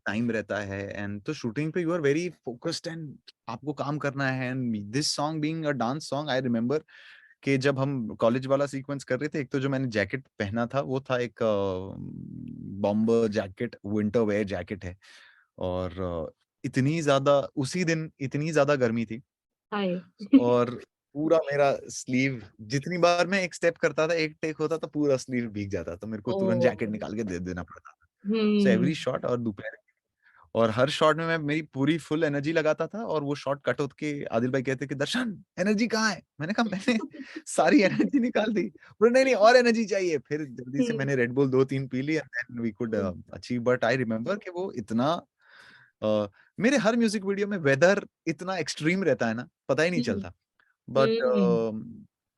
टाइम रहता है एंड तो शूटिंग पे you are very focused and आपको काम करना है and this song being a dance song I remember कि जब हम कॉलेज वाला सीक्वेंस कर रहे थे, एक तो जो मैंने जैकेट पहना था वो था एक bomber jacket, winter wear jacket है और इतनी ज़्यादा उसी दिन इतनी ज़्यादा गर्मी थी हाय। और पूरा मेरा स्लीव जितनी बार मैं एक स्टेप करता था, एक टेक होता था, पूरा स्लीव भीग जाता था। मेरे को तुरंत जैकेट ओह! निकाल के दे देना पड़ता था। सो हुँ, एवरी शॉट और दोपहर और हर शॉट में मैं मेरी पूरी फुल एनर्जी लगाता था और वो शॉट कट होके आदिल भाई कहते कि दर्शन एनर्जी कहाँ है? मैंने कहा मैंने सारी एनर्जी निकाल दी। बोले नहीं, नहीं और एनर्जी चाहिए। फिर जल्दी से हुँ, मैंने रेड बुल 2-3 पी ली एंड देन वी कुड हुँ, अचीव बट आई रिमेंबर कि वो इतना मेरे हर म्यूजिक वीडियो में वेदर इतना एक्सट्रीम रहता है ना, पता ही नहीं हुँ, चलता। बट हुँ,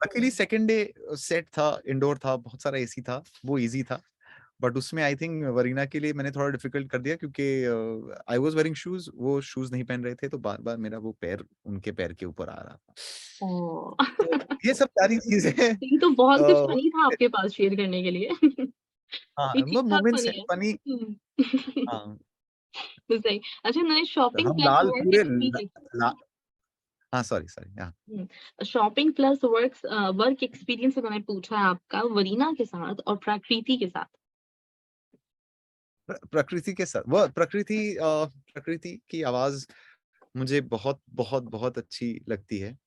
लकीली सेकंड डे सेट था, इंडोर था, बहुत सारा एसी था, वो ईज़ी था। बट उसमें आई थिंक वरीना के लिए मैंने थोड़ा डिफिकल्ट कर दिया क्योंकि आई वाज वेयरिंग शूज, वो शूज नहीं पहन रहे थे, तो बार-बार मेरा वो पैर उनके पैर के ऊपर आ रहा था। ओह! तो ये सब सारी चीज़ें ये तो बहुत कुछ हो फ़नी था आपके पास शेयर करने के लिए। हाँ, ये वो ठीक-ठाक मोमेंट्स फ़नी हैं है। फनी। हुँ। हाँ, तो सही। अच्छा मैंने शॉपिंग हम प्लस लाल वर्क पूरे ल एक्सपीरियंस ला हाँ, सॉरी, सॉरी, हाँ। हुँ, शॉपिंग प्लस वर्क एक्सपीरियंस से मैंने पूछा है आपका वरीना के साथ और प्रकृति के साथ। प्रकृति के साथ वो प्रकृति की आवाज़ मुझे बहुत, बहुत, बहुत अच्छी लगती है।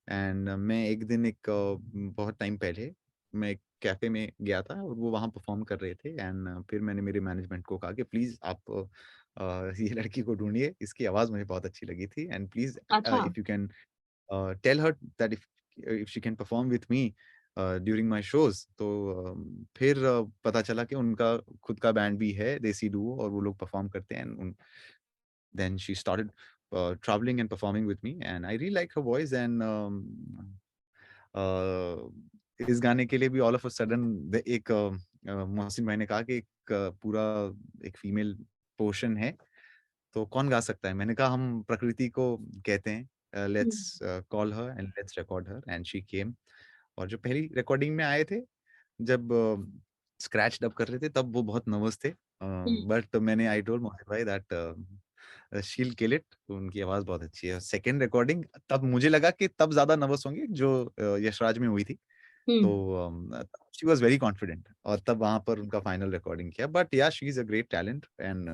एंड मैं एक दिन बहुत टाइम पहले मैं एक कैफ़े में गया था और वो वहाँ परफ़ॉर्म कर रहे थे एंड फिर मैंने मेरे मैनेजमेंट को कहा कि प्लीज़ आप ये लड़की को ढूँढिए, इसकी आवाज़ मुझे बहुत अच्छी लगी थी एंड प्लीज़ अच्छा। If you can tell her that if she can perform with me during my shows. तो फिर पता चला कि उनका खुद का बैंड भी है, देसी डुओ, और वो लोग परफॉर्म करते हैं and then she started traveling and performing with me and I really like her voice and uh, इस गाने के लिए भी all of a sudden Mohsin भाई ने कहा कि पूरा एक फीमेल पोर्शन है, तो कौन गा सकता है? मैंने कहा हम प्रकृति को कहते हैं, hmm, let's call her and let's record her and she came. और जो पहली रिकॉर्डिंग में आए थे, जब स्क्रैच डब कर रहे थे तब वो बहुत नर्वस थे। हुँ, बट मैंने आई टोल्ड मोहित भाई that she will kill it, उनकी आवाज़ बहुत अच्छी है। सेकंड रिकॉर्डिंग तब मुझे लगा कि तब ज़्यादा नर्वस होंगे जो यशराज में हुई थी। हुँ, तो शी वाज़ वेरी कॉन्फिडेंट और तब वहाँ पर उनका फाइनल रिकॉर्डिंग किया। बट या she is a great talent and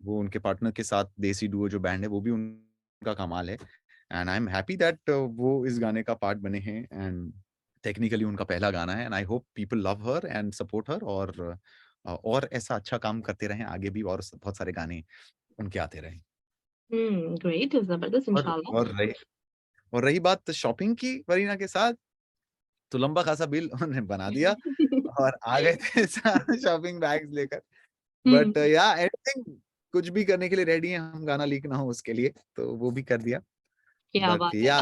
वो उनके पार्टनर के साथ देसी डुओ जो बैंड है वो भी उनका कमाल है। And I am happy that वो इस गाने का पार्ट बने हैं एंड टेक्निकली उनका पहला गाना है and I hope people love her and support her और ऐसा अच्छा काम करते रहें आगे भी और बहुत सारे गाने उनके आते रहें। हुँ, ग्रेट ज़बरदस्त और इंशाल्लाह। और रही और रही बात शॉपिंग की वरीना के साथ, तो लंबा खासा बिल उन्होंने बना दिया और आ गए थे शॉपिंग बैग्स लेकर। बट हुँ, या एनीथिंग, कुछ भी करने के लिए रेडी हैं हम, गाना लीक ना हो उसके लिए, तो वो भी कर दिया। क्या बट बात है। या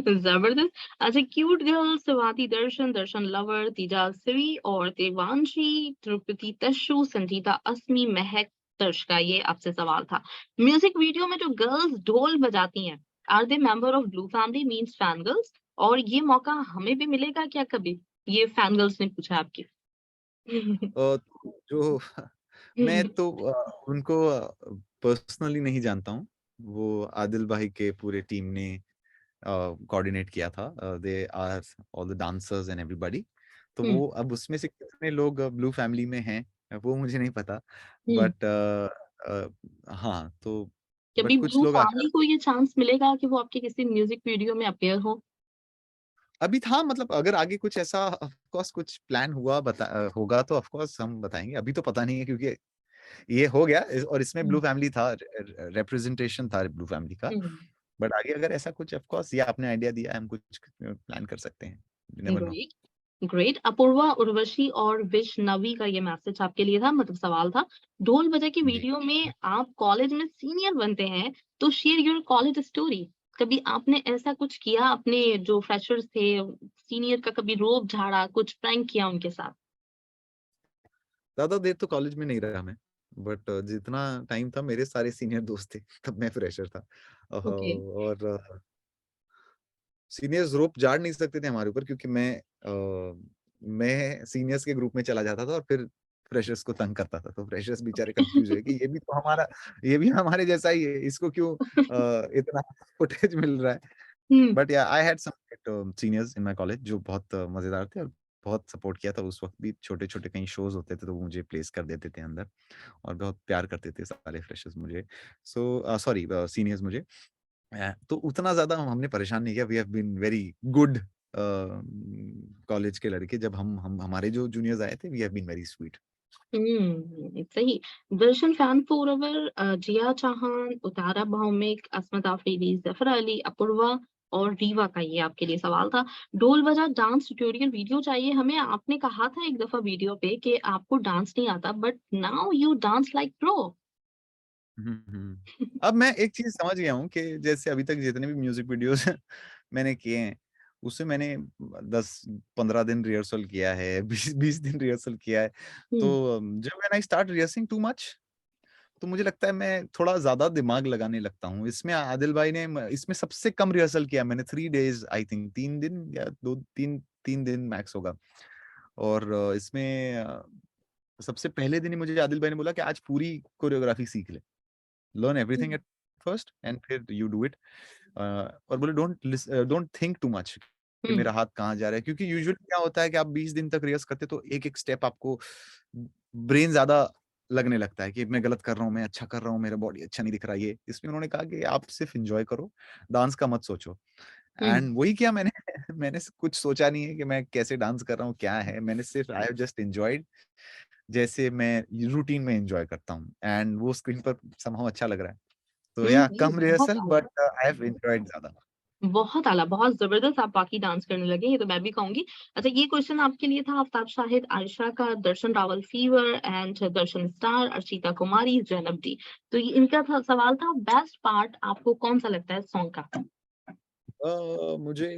ज़बरदस्त। अच्छा क्यूट गर्ल स्वाति दर्शन, दर्शन लवर, तेजस्वी और देवांशी, द्रुपति तश्शू, संजीता अस्मी, महक, तर्शका ये आपसे सवाल था। म्यूजिक वीडियो में जो गर्ल्स ढोल बजाती हैं, are they member of blue family means fan girls? और ये मौका हमें भी मिलेगा क्या कभी? ये फैन गर्ल्स ने पूछा आपकी। जो मैं तो उनको पर्सनली नहीं जानता हूँ। वो आदिल भाई के पूरे टीम ने कोऑर्डिनेट किया था। They are all the dancers and everybody. तो हुँ, वो अब उसमें से कितने लोग ब्लू फैमिली में हैं, वो मुझे नहीं पता। हुँ। बट हाँ, तो कभी बट कुछ ब्लू लोग फैमिली को ये चांस मिलेगा कि वो आपके किसी म्यूजिक वीडियो में अपीयर हो? अभी था, मतलब अगर आगे कुछ ऐसा ऑफ कोर्स कुछ प्लान होगा तो ऑफ कोर्स हम बताएँगे। अभी तो पता नहीं है क्योंकि ये हो गया और इसमें हुँ, ब्लू फैमिली था, रिप्रेजेंटेशन था ब्लू फैमिली का। हुँ। बट आगे अगर ऐसा कुछ ऑफ कोर्स, ये आपने आइडिया दिया है, हम कुछ प्लान कर सकते हैं। You never know. Great. Great. Apoorva, Urvashi और वैष्णवी का ये मैसेज आपके लिए था मतलब सवाल था। ढोल बजा की जी। वीडियो में आप कॉलेज में सीनियर बनते हैं, तो शेयर योर कॉलेज स्टोरी। कभी आपने ऐसा कुछ किया अपने जो फ्रेशर्स थे, सीनियर का कभी रोब झाड़ा, कुछ प्रैंक किया उनके साथ? ज़्यादा देर तो कॉलेज में नहीं रहा मैं, बट जितना टाइम था मेरे सारे सीनियर दोस्त थे, तब मैं फ्रेशर था। ओके। और सीनियर्स रोप झाड़ नहीं सकते थे हमारे ऊपर क्योंकि मैं सीनियर्स के ग्रुप में चला जाता था और फिर फ्रेशर्स को तंग करता था। तो फ्रेशर्स बेचारे कन्फ्यूज़ हुए कि ये भी हमारे जैसा ही है, इसको क्यों इतना फुटेज मिल रहा है। हुँ, but yeah I had some seniors in my college जो बहुत मज़ेदार थे और बहुत सपोर्ट किया था। उस वक़्त भी छोटे-छोटे कहीं शोज़ होते थे तो वो मुझे प्लेस कर देते थे अंदर और बहुत प्यार करते थे सारे फ्रेशर्स मुझे। सॉरी, सीनियर्स मुझे। तो उतना ज़्यादा हमने परेशान नहीं किया। We have been very good college के लड़के। जब हम हमारे जो जूनियर्स आए थे, we have been very sweet. सही। दर्शन फैन फॉरएवर जिया चाहान, उतारा भौमिक, अस्मत आफरीदी, ज़फ़र अली, अपूर्वा और रीवा का ये आपके लिए सवाल था। ढोल बजा डांस ट्यूटोरियल वीडियो चाहिए हमें। आपने कहा था एक दफ़ा वीडियो पे कि आपको डांस नहीं आता but now you dance like pro. Hmm, hmm. अब मैं एक चीज़ समझ गया हूँ कि जैसे अभी तक जितने भी म्यूज़िक वीडियोज़ मैंने किए हैं, उससे मैंने 10-15 दिन रिहर्सल किया है, 20 दिन रिहर्सल किया है। हुँ, तो जब when I start rehearsing too much, तो मुझे लगता है मैं थोड़ा ज़्यादा दिमाग लगाने लगता हूँ। इसमें आदिल भाई ने इसमें सबसे कम रिहर्सल किया मैंने, 3 डेज़ आई थिंक, 3 दिन या 2 3 दिन मैक्स होगा। और इसमें सबसे पहले दिन ही मुझे आदिल भाई ने बोला कि आज पूरी कोरियोग्राफी सीख ले। Learn everything hmm, at first and फिर यू डू इट। और बोले डोंट थिंक टू मच कि हुँ, मेरा हाथ कहाँ जा रहा है, क्योंकि यूजुअली क्या होता है कि आप 20 दिन तक रिहर्स करते तो एक-एक स्टेप आपको ब्रेन ज़्यादा लगने लगता है कि मैं गलत कर रहा हूँ, मैं अच्छा कर रहा हूँ, मेरा बॉडी अच्छा नहीं दिख रहा है ये। इसमें उन्होंने कहा कि आप सिर्फ एन्जॉय करो, डांस का मत सोचो। हुँ, एंड वही किया मैंने। मैंने कुछ सोचा नहीं है कि मैं कैसे डांस कर रहा हूँ, क्या है, मैंने सिर्फ आई हैव जस्ट एन्जॉयड, जैसे मैं रूटीन में एन्जॉय करता हूँ एंड वो स्क्रीन पर समहाउ अच्छा लग रहा है। तो हुँ, या नहीं कम बहुत रिहर्सल आला, बट आई हैव एन्जॉयड ज़्यादा। बहुत आला, बहुत ज़बरदस्त आप वाक़ई डांस करने लगे, ये तो मैं भी कहूँगी। अच्छा ये क्वेश्चन आपके लिए था आफ़ताब शाहिद, आयशा का, Darshan Raval fever and Darshan star, Archita Kumari, Zainab D. तो ये इनका था सवाल था बेस्ट पार्ट आपको कौन-सा लगता है सॉन्ग का? मुझे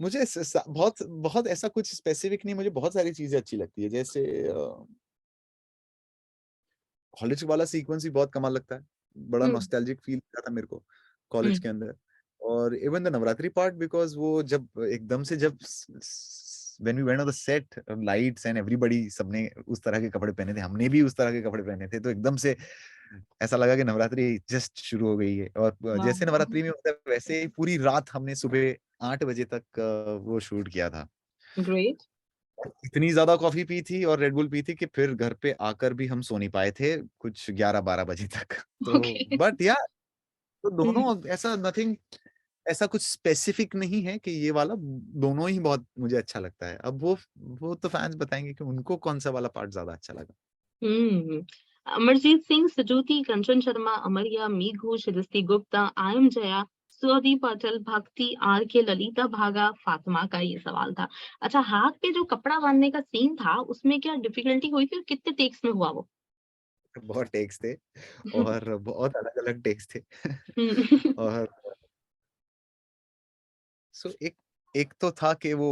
मुझे स स बहुत बहुत ऐसा कुछ स्पेसिफिक नहीं, मुझे बहुत सारी चीज़ें अच्छी लगती है। जैसे कॉलेज वाला सीक्वेंस भी बहुत कमाल लगता है। बड़ा हुँ, नॉस्टैल्जिक फ़ील आता था मेरे को हुँ, कॉलेज के अंदर। और even the Navratri part, because वो जब एकदम से जब when we went on the set, lights and everybody, सबने उस तरह के कपड़े पहने थे, हमने भी उस तरह के कपड़े पहने थे, तो एकदम से ऐसा लगा कि नवरात्रि जस्ट शुरू हो गई है। और वाह! जैसे नवरात्रि में होता है वैसे ही पूरी रात हमने सुबह 8 बजे तक वो शूट किया था। ग्रेट, इतनी ज़्यादा कॉफ़ी पी थी और रेड बुल पी थी कि फिर घर पे आकर भी हम सो नहीं पाए थे कुछ 11-12 बजे तक। तो ओके। बट या तो हुँ, दोनों ऐसा नथिंग, ऐसा कुछ स्पेसिफिक नहीं है कि ये वाला, दोनों ही बहुत मुझे अच्छा लगता है। अब वो तो फैन्स बताएँगे कि उनको कौन-सा वाला पार्ट ज़्यादा अच्छा लगा। हुँ। अमरजीत सिंह, सजोती, कंचन शर्मा, अमरिया, मीघू, शिदस्ती गुप्ता, आयम जया, स्वाति पाटिल, भक्ति, आर.के. ललिता भागा, फातिमा का ये सवाल था। अच्छा हाथ पे जो कपड़ा बाँधने का सीन था, उसमें क्या डिफ़िकल्टी हुई थी और कितने टेक्स में हुआ वो? बहुत टेक्स थे और बहुत अलग-अलग टेक्स थे। हुँ। और सो एक एक तो था कि वो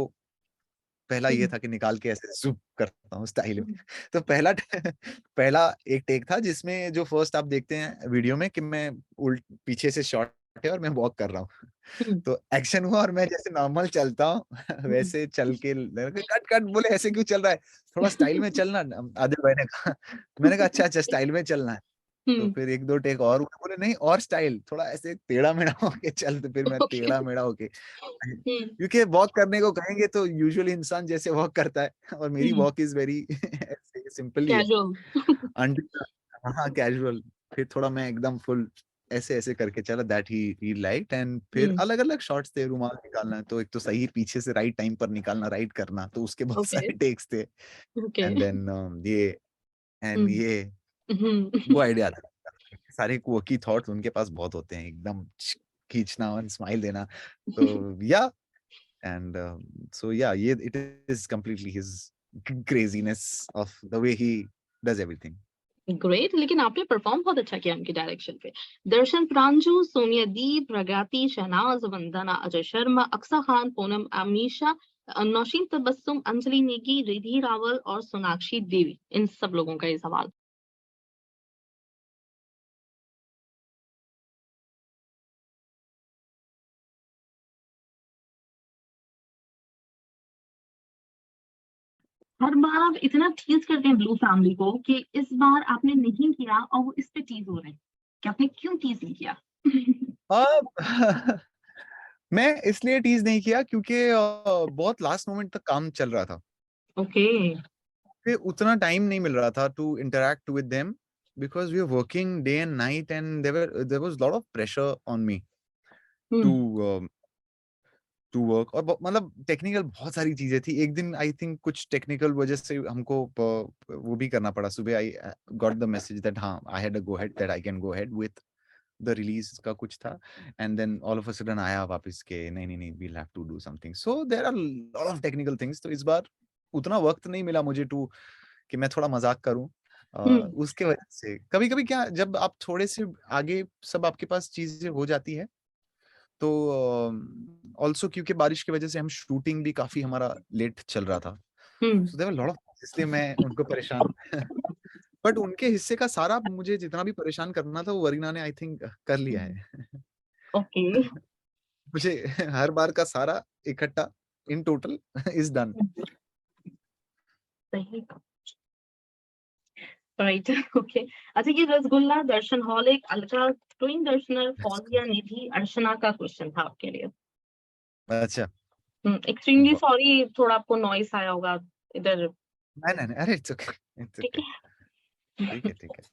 पहला ये हुँ, था कि निकाल के ऐसे ज़ूप करता हूँ स्टाइल में। तो पहला पहला एक टेक था जिसमें जो फर्स्ट आप देखते हैं वीडियो में कि मैं पीछे से शॉट है और मैं वॉक कर रहा हूँ। हुँ, तो एक्शन हुआ और मैं जैसे नॉर्मल चलता हूँ हुँ। वैसे चल के कट कट बोले ऐसे क्यों चल रहा है? थोड़ा स्टाइल में चलना। आदिल भाई ने कहा। मैंने कहा अच्छा, अच्छा स्टाइल में चलना है। तो हुँ, फिर 1-2 टेक और हुए, बोले नहीं और स्टाइल, थोड़ा ऐसे टेढ़ा-मेढ़ा होके चल, तो फिर मैं ओके। टेढ़ा-मेढ़ा होके, हुँ, क्योंकि वॉक करने को कहेंगे तो यूजुअली इंसान जैसे वॉक करता है और मेरी हुँ। वॉक इज़ वेरी ऐसे सिंपल ही है। कैज़ुअल। अंटिल हाँ, कैजुअल। फिर थोड़ा मैं एकदम फुल ऐसे-ऐसे करके चला, दैट ही लाइक्ड। एंड फिर हुँ, अलग-अलग शॉट्स थे, रुमाल निकालना, तो एक तो सही पीछे से राइट टाइम पर निकालना, राइट करना, तो उसके बहुत ओके, सारे टेक्स थे। ओके। एंड देन ये हुँ, एंड ये हुँ। वो आइडिया था। सारे क्वर्की थॉट्स उनके पास बहुत होते हैं, एकदम खींचना और स्माइल देना। तो या एंड सो या ये it is completely his craziness of the way he does everything. Great लेकिन आपने परफॉर्म बहुत अच्छा किया उनके डायरेक्शन पे। दर्शन प्रांजू, सोनिया दीप, प्रगति, शहनाज, वंदना, अजय शर्मा, अक्सा खान, पूनम, अमीषा, नौशीन तबस्सुम, अंजलि नेगी, रिधि रावल और सोनाक्षी देवी। इन सब लोगों का ये सवाल। हर बार आप इतना टीज़ करते हैं ब्लू फैमिली को कि इस बार आपने नहीं किया और वो इस पे टीज़ हो रहे हैं कि आपने क्यों टीज़ नहीं किया? अब मैं इसलिए टीज़ नहीं किया क्योंकि बहुत लास्ट मोमेंट तक काम चल रहा था। ओके। फिर उतना टाइम नहीं मिल रहा था to interact with them, because we were working day and night and there was lot of pressure on me हुँ, टू टू वर्क। और मतलब टेक्निकल बहुत सारी चीज़ें थी। एक दिन आई थिंक कुछ टेक्निकल वजह से हमको वो भी करना पड़ा। सुबह I got the message that हाँ, I had a go ahead, that I can go ahead with the release का कुछ था। And then all of a sudden आया वापस के नहीं, नहीं, नहीं, we will have to do something. So there are lot of technical things. तो इस बार उतना वक़्त नहीं मिला मुझे टू कि मैं थोड़ा मज़ाक करूँ। हुँ, उसके वजह से कभी-कभी क्या, जब आप थोड़े से आगे सब आपके पास चीज़ें हो जाती है, तो ऑल्सो क्योंकि बारिश की वजह से हम शूटिंग भी काफ़ी हमारा लेट चल रहा था। Hmm. So there were lot of इसलिए मैं उनको परेशान बट उनके हिस्से का सारा मुझे जितना भी परेशान करना था वो वरीना ने आई थिंक कर लिया हुँ। है। ओके। मुझे हर बार का सारा इकट्ठा इन टोटल इज़ डन। सही कहा। राइट। ओके। अच्छा, ये रसगुल्ला, दर्शन हॉलिक, अल्ट्रा ट्विन दर्शनर, फौजिया, निधि, अर्चना का क्वेश्चन था आपके लिए। अच्छा, एक्सट्रीमली ब सॉरी, थोड़ा आपको नॉइस आया होगा इधर। नहीं, अरे इट्स ठीक ओके, है। ठीक है, ठीक है।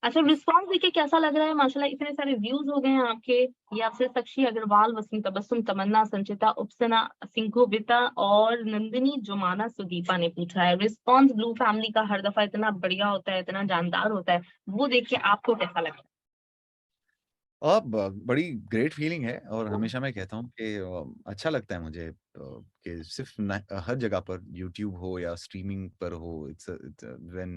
अच्छा, रिस्पॉन्स देखिए कैसा लग रहा है? माशाल्लाह इतने सारे व्यूज़ हो गए हैं आपके। ये आपसे साक्षी अग्रवाल, वसीम तबस्सुम, तमन्ना, संचिता, उपसना, सिंघोबिता और नंदिनी जुमाना सुदीपा ने पूछा है, रिस्पॉन्स ब्लू फैमिली का हर दफ़ा इतना बढ़िया होता है, इतना जानदार होता है, वो देख के आपको कैसा लगा? और ब बड़ी ग्रेट फीलिंग है और हमेशा मैं कहता हूँ कि अच्छा लगता है मुझे कि सिर्फ़ न हर जगह पर यूट्यूब हो या स्ट्रीमिंग पर हो, it's when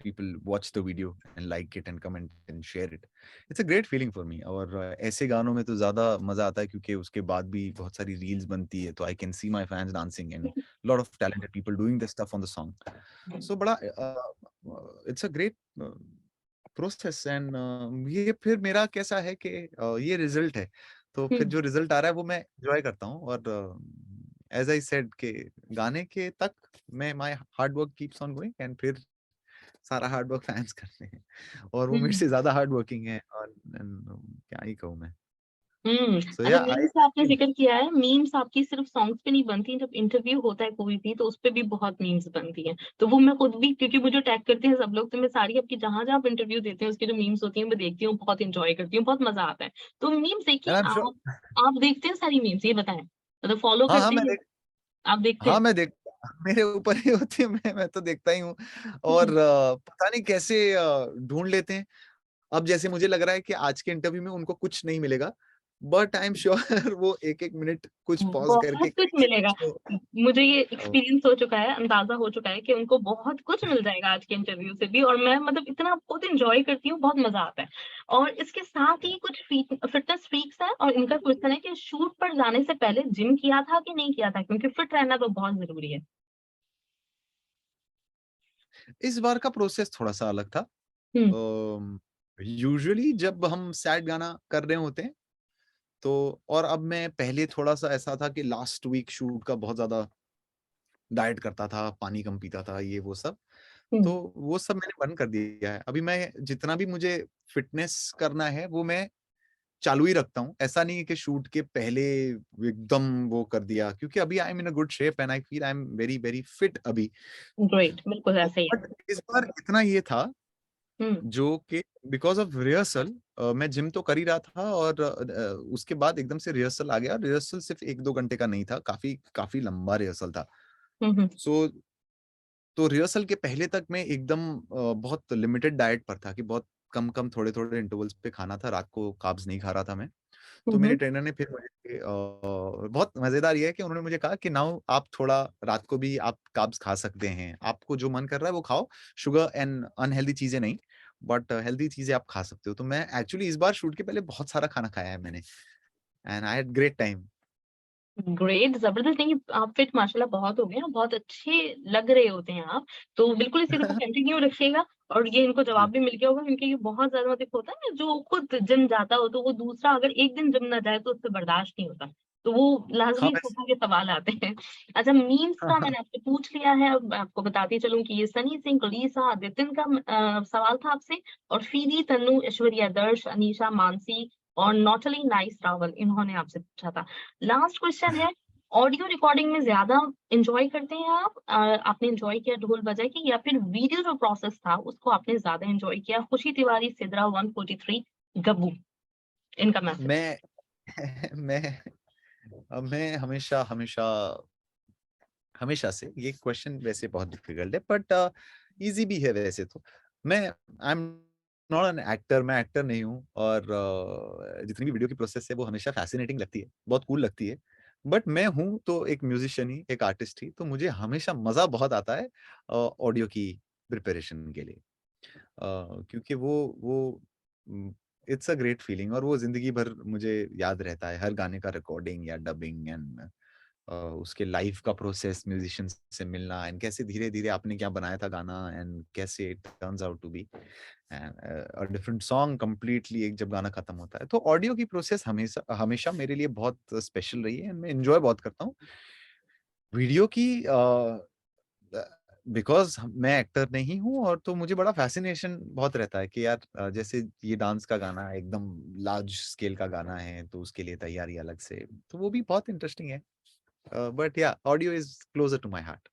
people watch the video and like it and comment and share it. It's a great feeling for me और ऐसे गानों में तो ज़्यादा मज़ा आता है क्योंकि उसके बाद भी बहुत सारी रील्स बनती है तो I can see my fans dancing and lot of talented people doing the stuff on the song. So बड़ा it's a great process and ये फिर मेरा कैसा है कि ये रिजल्ट है तो हुँ, फिर जो रिजल्ट आ रहा है वो मैं एंजॉय करता हूँ और एज आई सेड के गाने के तक मैं my hard work keeps on going and फिर सारा हार्ड वर्क फैन्स करते हैं और वो मेरे हुँ। से ज़्यादा हार्ड वर्किंग है और क्या ही कहूँ मैं। हुँ। सो अच्छा, या आई मीम्स आपने ज़िक्र किया है, मीम्स आपकी सिर्फ़ सॉन्ग्स पे नहीं बनती, जब इंटरव्यू होता है कोई भी, तो उसपे भी बहुत मीम्स बनती हैं। तो वो मैं खुद भी, क्योंकि मुझे टैग करते हैं सब लोग, तो मैं सारी आपकी जहाँ-जहाँ आप इंटरव्यू देते हैं, उसकी जो मीम्स होती हैं, मैं देखती हूँ, बहुत एन्जॉय करती हूँ, बहुत मज़ा आता है। तो मीम्स देखिए, एंड आई एम आप देखते हैं सारी मीम्स, ये बताएँ? मतलब फ़ॉलो हाँ, हाँ, करते हैं? आप देखते हाँ, हैं? मैं देख मेरे ऊपर ही होती है मैं तो देखता ही हूँ और हुँ, पता नहीं कैसे ढूँढ लेते हैं। अब जैसे मुझे लग रहा है कि आज के इंटरव्यू में उनको कुछ नहीं मिलेगा, बट आई एम श्योर वो 1-1 मिनट कुछ पॉज़ करके बहुत कुछ कहीं से मिलेगा। कुछ तो मुझे ये अ, एक्सपीरियंस हो चुका है, अंदाज़ा हो चुका है कि उनको बहुत कुछ मिल जाएगा आज के इंटरव्यू से भी, और मैं मतलब इतना खुद एन्जॉय करती हूँ, बहुत मज़ा आता है। और इसके साथ ही कुछ फिटनेस फ्रीक्स हैं, और इनका क्वेश्चन है कि शूट पर जाने से पहले जिम किया था कि नहीं किया था? क्योंकि फिट रहना तो बहुत ज़रूरी है। इस बार का प्रोसेस थोड़ा-सा अलग था। हुँ, यूजुअली जब हम सैड गाना कर रहे होते हैं, तो और अब मैं पहले थोड़ा-सा ऐसा था कि लास्ट वीक शूट का बहुत ज़्यादा डाइट करता था, पानी कम पीता था, ये वो सब। हुँ, तो वो सब मैंने बंद कर दिया है। अभी मैं जितना भी मुझे फ़िटनेस करना है, वो मैं चालू ही रखता हूँ। ऐसा नहीं है कि शूट के पहले एकदम वो कर दिया क्योंकि अभी I am in a good shape and I feel I am very, very fit अभी। ग्रेट, बिल्कुल तो ऐसा ही है। बट इस बार इतना ये था हुँ, जो कि बिकॉज़ ऑफ रिहर्सल मैं जिम तो कर ही रहा था और उसके बाद एकदम से रिहर्सल आ गया। रिहर्सल सिर्फ़ 1-2 घंटे का नहीं था, काफ़ी काफ़ी लंबा रिहर्सल था। हुँ, हुँ, सो तो रिहर्सल के पहले तक मैं एकदम बहुत लिमिटेड डाइट पर था कि बहुत कम-कम, थोड़े-थोड़े इंटरवल्स पे खाना था, रात को कार्ब्स नहीं खा रहा था मैं। हुँ, तो मेरे हुँ, ट्रेनर ने फिर मुझे बहुत मज़ेदार ये है कि उन्होंने मुझे कहा कि नाउ आप थोड़ा रात को भी आप कार्ब्स खा सकते हैं। आपको जो मन कर रहा है वो खाओ, शुगर एंड अनहेल्दी चीज़ें नहीं, बट हेल्दी चीज़ें आप खा सकते हो। तो मैं एक्चुअली इस बार शूट के पहले बहुत सारा खाना खाया है मैंने and I had great time. Great, ज़बरदस्त। नहीं, आप फिट माशाल्लाह बहुत हो गए हैं, बहुत अच्छे लग रहे होते हैं आप। तो बिल्कुल इसी को कंटिन्यू रखिएगा, और ये इनको जवाब जी। भी मिल गया होगा, क्योंकि ये बहुत ज़्यादा मतलब होता है ना, जो खुद जिम जाता हो तो वो दूसरा अगर एक दिन जिम ना जाए तो उससे बर्दाश्त नहीं होता। तो वो हाँ, लाज़मी मैं सोचो के सवाल आते हैं। अच्छा, मीम्स का मैंने आपसे पूछ लिया है, अब मैं आपको बताती चलूँ कि ये सनी सिंह, लीसा, नितिन का सवाल था आपसे, और फीदी, तन्नू, ऐश्वर्या दर्श, अनीशा, मानसी और नॉटली नाइस रावल, इन्होंने आपसे पूछा था। लास्ट क्वेश्चन है, ऑडियो रिकॉर्डिंग में ज़्यादा एन्जॉय करते हैं आप? आपने एन्जॉय किया ढोल बजा के, या फिर वीडियो जो प्रोसेस था उसको आपने ज़्यादा एन्जॉय किया? खुशी तिवारी, सिद्रा 143, गब्बू, इनका मैसेज। मैं मैं मैं हमेशा हमेशा हमेशा से ये क्वेश्चन वैसे बहुत डिफिकल्ट है बट इजी भी है वैसे तो। मैं I am not an actor, मैं एक्टर नहीं हूँ और जितनी भी वीडियो की प्रोसेस है वो हमेशा फैसिनेटिंग लगती है, बहुत कूल लगती है। बट मैं हूँ तो एक म्यूजिशियन ही, एक आर्टिस्ट ही, तो मुझे हमेशा मज़ा बहुत आता है ऑडियो की प्रिपरेशन के लिए। क्योंकि वो इट्स अ ग्रेट फीलिंग और वो ज़िंदगी भर मुझे याद रहता है, हर गाने का रिकॉर्डिंग या डबिंग एंड उसके लाइव का प्रोसेस, म्यूजिशियंस से मिलना एंड कैसे धीरे-धीरे आपने क्या बनाया था गाना एंड कैसे it turns out to be and different song completely एक जब गाना खत्म होता है। तो ऑडियो की प्रोसेस हमेशा हमेशा मेरे लिए बहुत स्पेशल रही है एंड मैं एन्जॉय बहुत करता हूँ। वीडियो की बिकॉज़ मैं एक्टर नहीं हूँ और तो मुझे बड़ा फ़ैसिनेशन बहुत रहता है कि यार जैसे ये डांस का गाना है, एकदम लार्ज स्केल का गाना है, तो उसके लिए तैयारी अलग से, तो वो भी बहुत इंटरेस्टिंग है। But yeah audio is closer to my heart.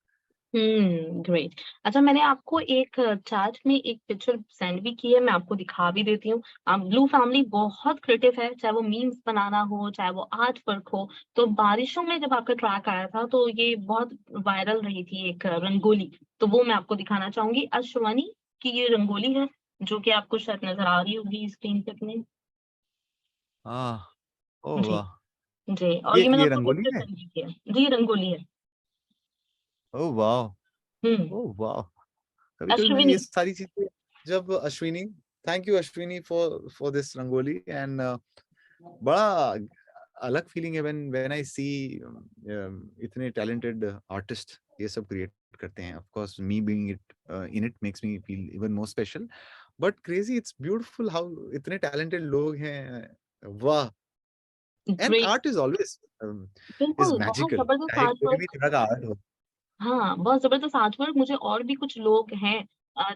Great. अच्छा, मैंने आपको एक चैट में एक पिक्चर सेंड भी की है, मैं आपको दिखा भी देती हूँ। ब्लू फैमिली बहुत क्रिएटिव है, चाहे वो मीम्स बनाना हो, चाहे वो आर्ट वर्क हो। तो बारिशों में जब आपका ट्रैक आया था, तो ये बहुत वायरल रही थी एक रंगोली, तो वो मैं आपको दिखाना चाहूँगी। अश्वनी की ये रंगोली है, जो कि आपको शायद नज़र आ रही होगी स्क्रीन पे अपने। आह! ओह जी, वाह! जी, और ये मैंने ये आपको रंगोली पिक्चर है? सेंड भी किया है। जी, ये रंगोली है। ओह वाव! हुँ, ओह वाव! कभी-कभी मैं अश्विनी। ये सारी चीज़ें जब Ashwini thank you Ashwini for this rangoli and बड़ा अलग फीलिंग है व्हेन आई सी इतने टैलेंटेड आर्टिस्ट ये सब क्रिएट करते हैं। Of course me being it in it makes me feel even more special but crazy it's beautiful how इतने टैलेंटेड लोग हैं। वाह! And great. Art is always is बिल्कुल, बहुत मैजिकल ज़बरदस्त चाहे आर्ट कोई भी वर्क। तरह का आर्ट हो। हाँ, बहुत ज़बरदस्त आर्ट वर्क। मुझे और भी कुछ लोग हैं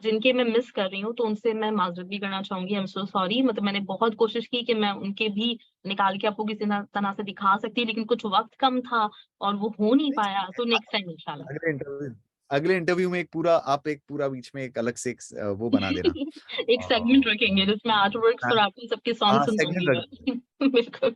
जिनके मैं मिस कर रही हूँ, तो उनसे मैं माज़रत भी करना चाहूँगी। I am so sorry. मतलब मैंने बहुत कोशिश की कि मैं उनके भी निकाल के आपको किसी न तरह से दिखा सकती, लेकिन कुछ वक़्त कम था और वो हो नहीं नहीं, पाया, तो नेक्स्ट टाइम इंशाल्लाह। अगले इंटरव्यू में एक पूरा बीच में एक अलग से एक वो बना देना। एक सेगमेंट रखेंगे जिसमें आर्ट वर्क्स हाँ, और आपके सबके सॉन्ग हाँ, सेगमेंट सुनवाऊँगी रख देंगे। मैं। बिल्कुल,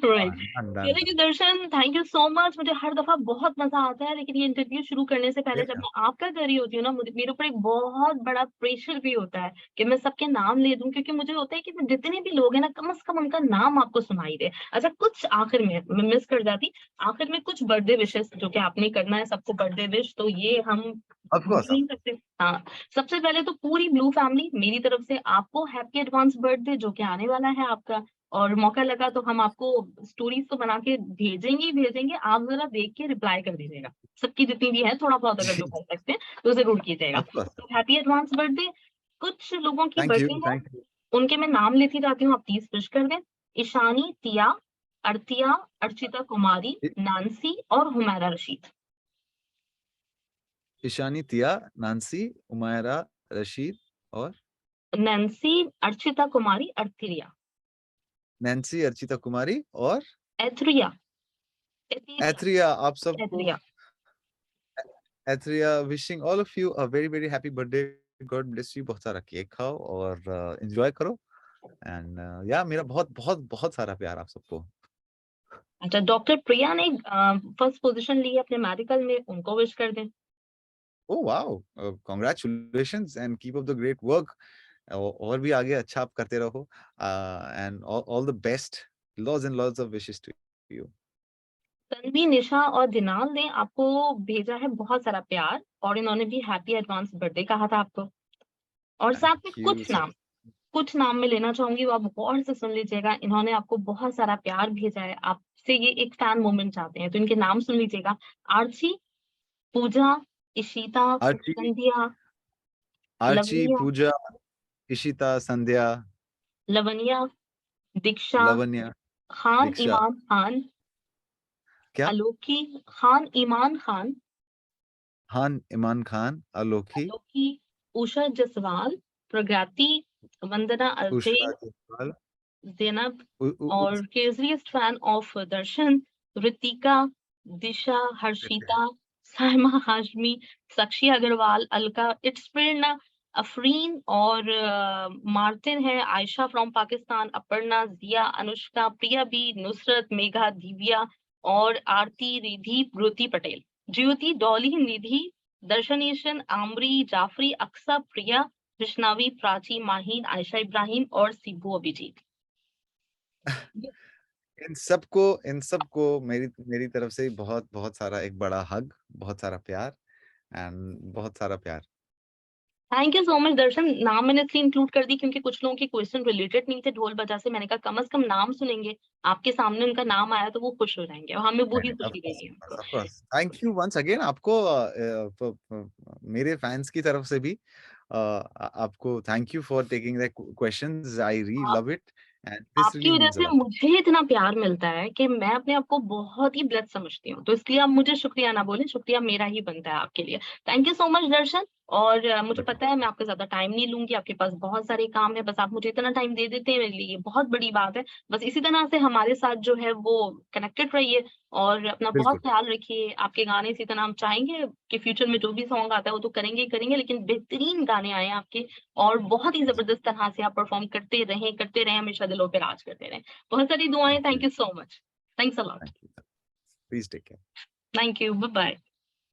राइट। डन, डन, चलिए डन। जी Darshan, thank you so much. मुझे हर दफ़ा बहुत मज़ा आता है, लेकिन ये इंटरव्यू शुरू करने से पहले सेम जब हियर। मैं आपका कर रही होती हूँ ना, मुझे मेरे ऊपर एक बहुत बड़ा प्रेशर भी होता है कि मैं सबके नाम ले दूँ, क्योंकि मुझे होता है कि जितने भी लोग हैं ना, कम से कम उनका नाम आपको सुनाई दे। अच्छा, कुछ आखिर में मैं मिस कर जाती, आखिर में कुछ बर्थडे विशेज़ जो कि आपने करना है सबको बर्थडे विश, तो ये हम ऑफ भूल कोर्स, ऑफ नहीं सकते। हाँ, सबसे पहले तो पूरी ब्लू फैमिली मेरी तरफ से आपको हैप्पी एडवांस बर्थडे, जो कि आने वाला है आपका। और मौका लगा तो हम आपको स्टोरीज़ तो बना के भेजेंगे ही भेजेंगे, आप ज़रा देख के रिप्लाई कर दीजिएगा। सबकी जितनी भी है, थोड़ा-बहुत अगर जी, जो कर सकते हैं, तो ज़रूर कीजिएगा। Of course. तो हैप्पी एडवांस बर्थडे। कुछ लोगों की थैंक यू, बर्थडे है, थैंक यू। उनके मैं नाम लेती जाती हूँ, आप प्लीज़ विश कर दें। ईशानी, तिया, अर्तिया, अर्चिता कुमारी, इ नांसी और हुमैरा रशीद। ईशानी, तिया, नांसी, उमायरा, रशीद और नैन्सी, अर्चिता कुमारी, अर्थीरिया, नैन्सी, अर्चिता कुमारी और एथरिया, एथीरिया, एथरिया आप सबको एथरिया। एथरिया wishing all of you a very, very happy birthday. God bless you. बहुत सारा केक खाओ और एन्जॉय करो एंड या मेरा बहुत, बहुत, बहुत सारा प्यार आप सबको। अच्छा, डॉक्टर प्रिया ने फर्स्ट पोज़ीशन ली है अपने मेडिकल में, उनको विश कर दें। Oh wow! Congratulations and keep up the great work. और भी आगे अच्छा आप करते रहो and all the best. Loads and loads of wishes to you. Tanvi, Nisha और दिनाल ने आपको भेजा है बहुत सारा प्यार, और इन्होंने भी हैप्पी एडवांस बर्थडे कहा था आपको। और साथ में थैंक यू सो कुछ नाम मैं लेना चाहूँगी, वो आप गौर से सुन लीजिएगा। इन्होंने आपको बहुत सारा प्यार भेजा है, आपसे ये एक फैन मोमेंट चाहते हैं, तो इनके नाम सुन लीजिएगा। आर्ची, पूजा, इशिता, आर्ची, संध्या, आर्ची, लवनिया, पूजा, इशिता, संध्या, लवनिया, दीक्षा, लवन्या, खान दीक्षा। ईमान खान, क्या? अलोकी, खान ईमान खान, खान, इमान खान, अलोकी, अलोकी, उषा जसवाल, प्रज्ञाति, वंदना अलचे, उषा जसवाल, ज़ैनब, उ उ और उस craziest fan of Darshan, Ritika, Disha, Harshita, Saima Hashmi, Sakshi Agarwal, Alka, it's Prerna, Afreen और मार्टिन है, आयशा फ्रॉम पाकिस्तान, अपर्णा, ज़िया, अनुष्का, प्रिया बी, नुसरत, मेघा, दिव्या और आरती, रिधि, ज्योति पटेल, ज्योति, डॉली, निधि, दर्शनेशन, आमरी, जाफ़री, अक्सा, प्रिया, कृष्णावी, प्राची, माहीन, आयशा इब्राहिम और सिब्बू अभिजीत। इन सबको मेरी मेरी तरफ से बहुत बहुत सारा एक बड़ा हग, बहुत सारा प्यार एंड बहुत सारा प्यार। थैंक यू सो मच दर्शन। नाम मैंने इसलिए इंक्लूड कर दी क्योंकि कुछ लोगों के क्वेश्चन रिलेटेड नहीं थे ढोल बजा से। मैंने कहा कम से कम नाम सुनेंगे, आपके सामने उनका नाम आया तो वो खुश हो जाएंगे और हमें नहीं, वही नहीं, खुशी देनी है उनको। Of course thank you once again आपको मेरे फैंस की तरफ से भी आपको thank you for taking the questions I really आप लव इट एंड दिस आपकी रियली वजह मीन्स अ से लॉट। मुझे इतना प्यार मिलता है कि मैं अपने आप को बहुत ही ब्लेस्ड समझती हूँ, तो इसलिए आप मुझे शुक्रिया ना बोलें, शुक्रिया मेरा ही बनता है आपके लिए। थैंक यू सो मच दर्शन। और मुझे पता है मैं आपका ज्यादा टाइम नहीं लूंगी, आपके पास बहुत सारे काम है, बस आप मुझे इतना टाइम दे देते हैं मेरे लिए ये बहुत बड़ी बात है। बस इसी तरह से हमारे साथ जो है वो कनेक्टेड रहिए और अपना बहुत बिल्कुल ख्याल रखिए। आपके गाने इसी तरह हम चाहेंगे कि फ्यूचर में जो भी सॉन्ग आता है वो तो करेंगे ही करेंगे, लेकिन बेहतरीन गाने आए आपके और बहुत ही जबरदस्त तरह से आप परफॉर्म करते रहें, हमेशा दिलों पे राज करते रहें। बहुत सारी दुआएं। Thank thank you you so much. Thanks a lot. Thank you please take care. Thank you. Bye bye.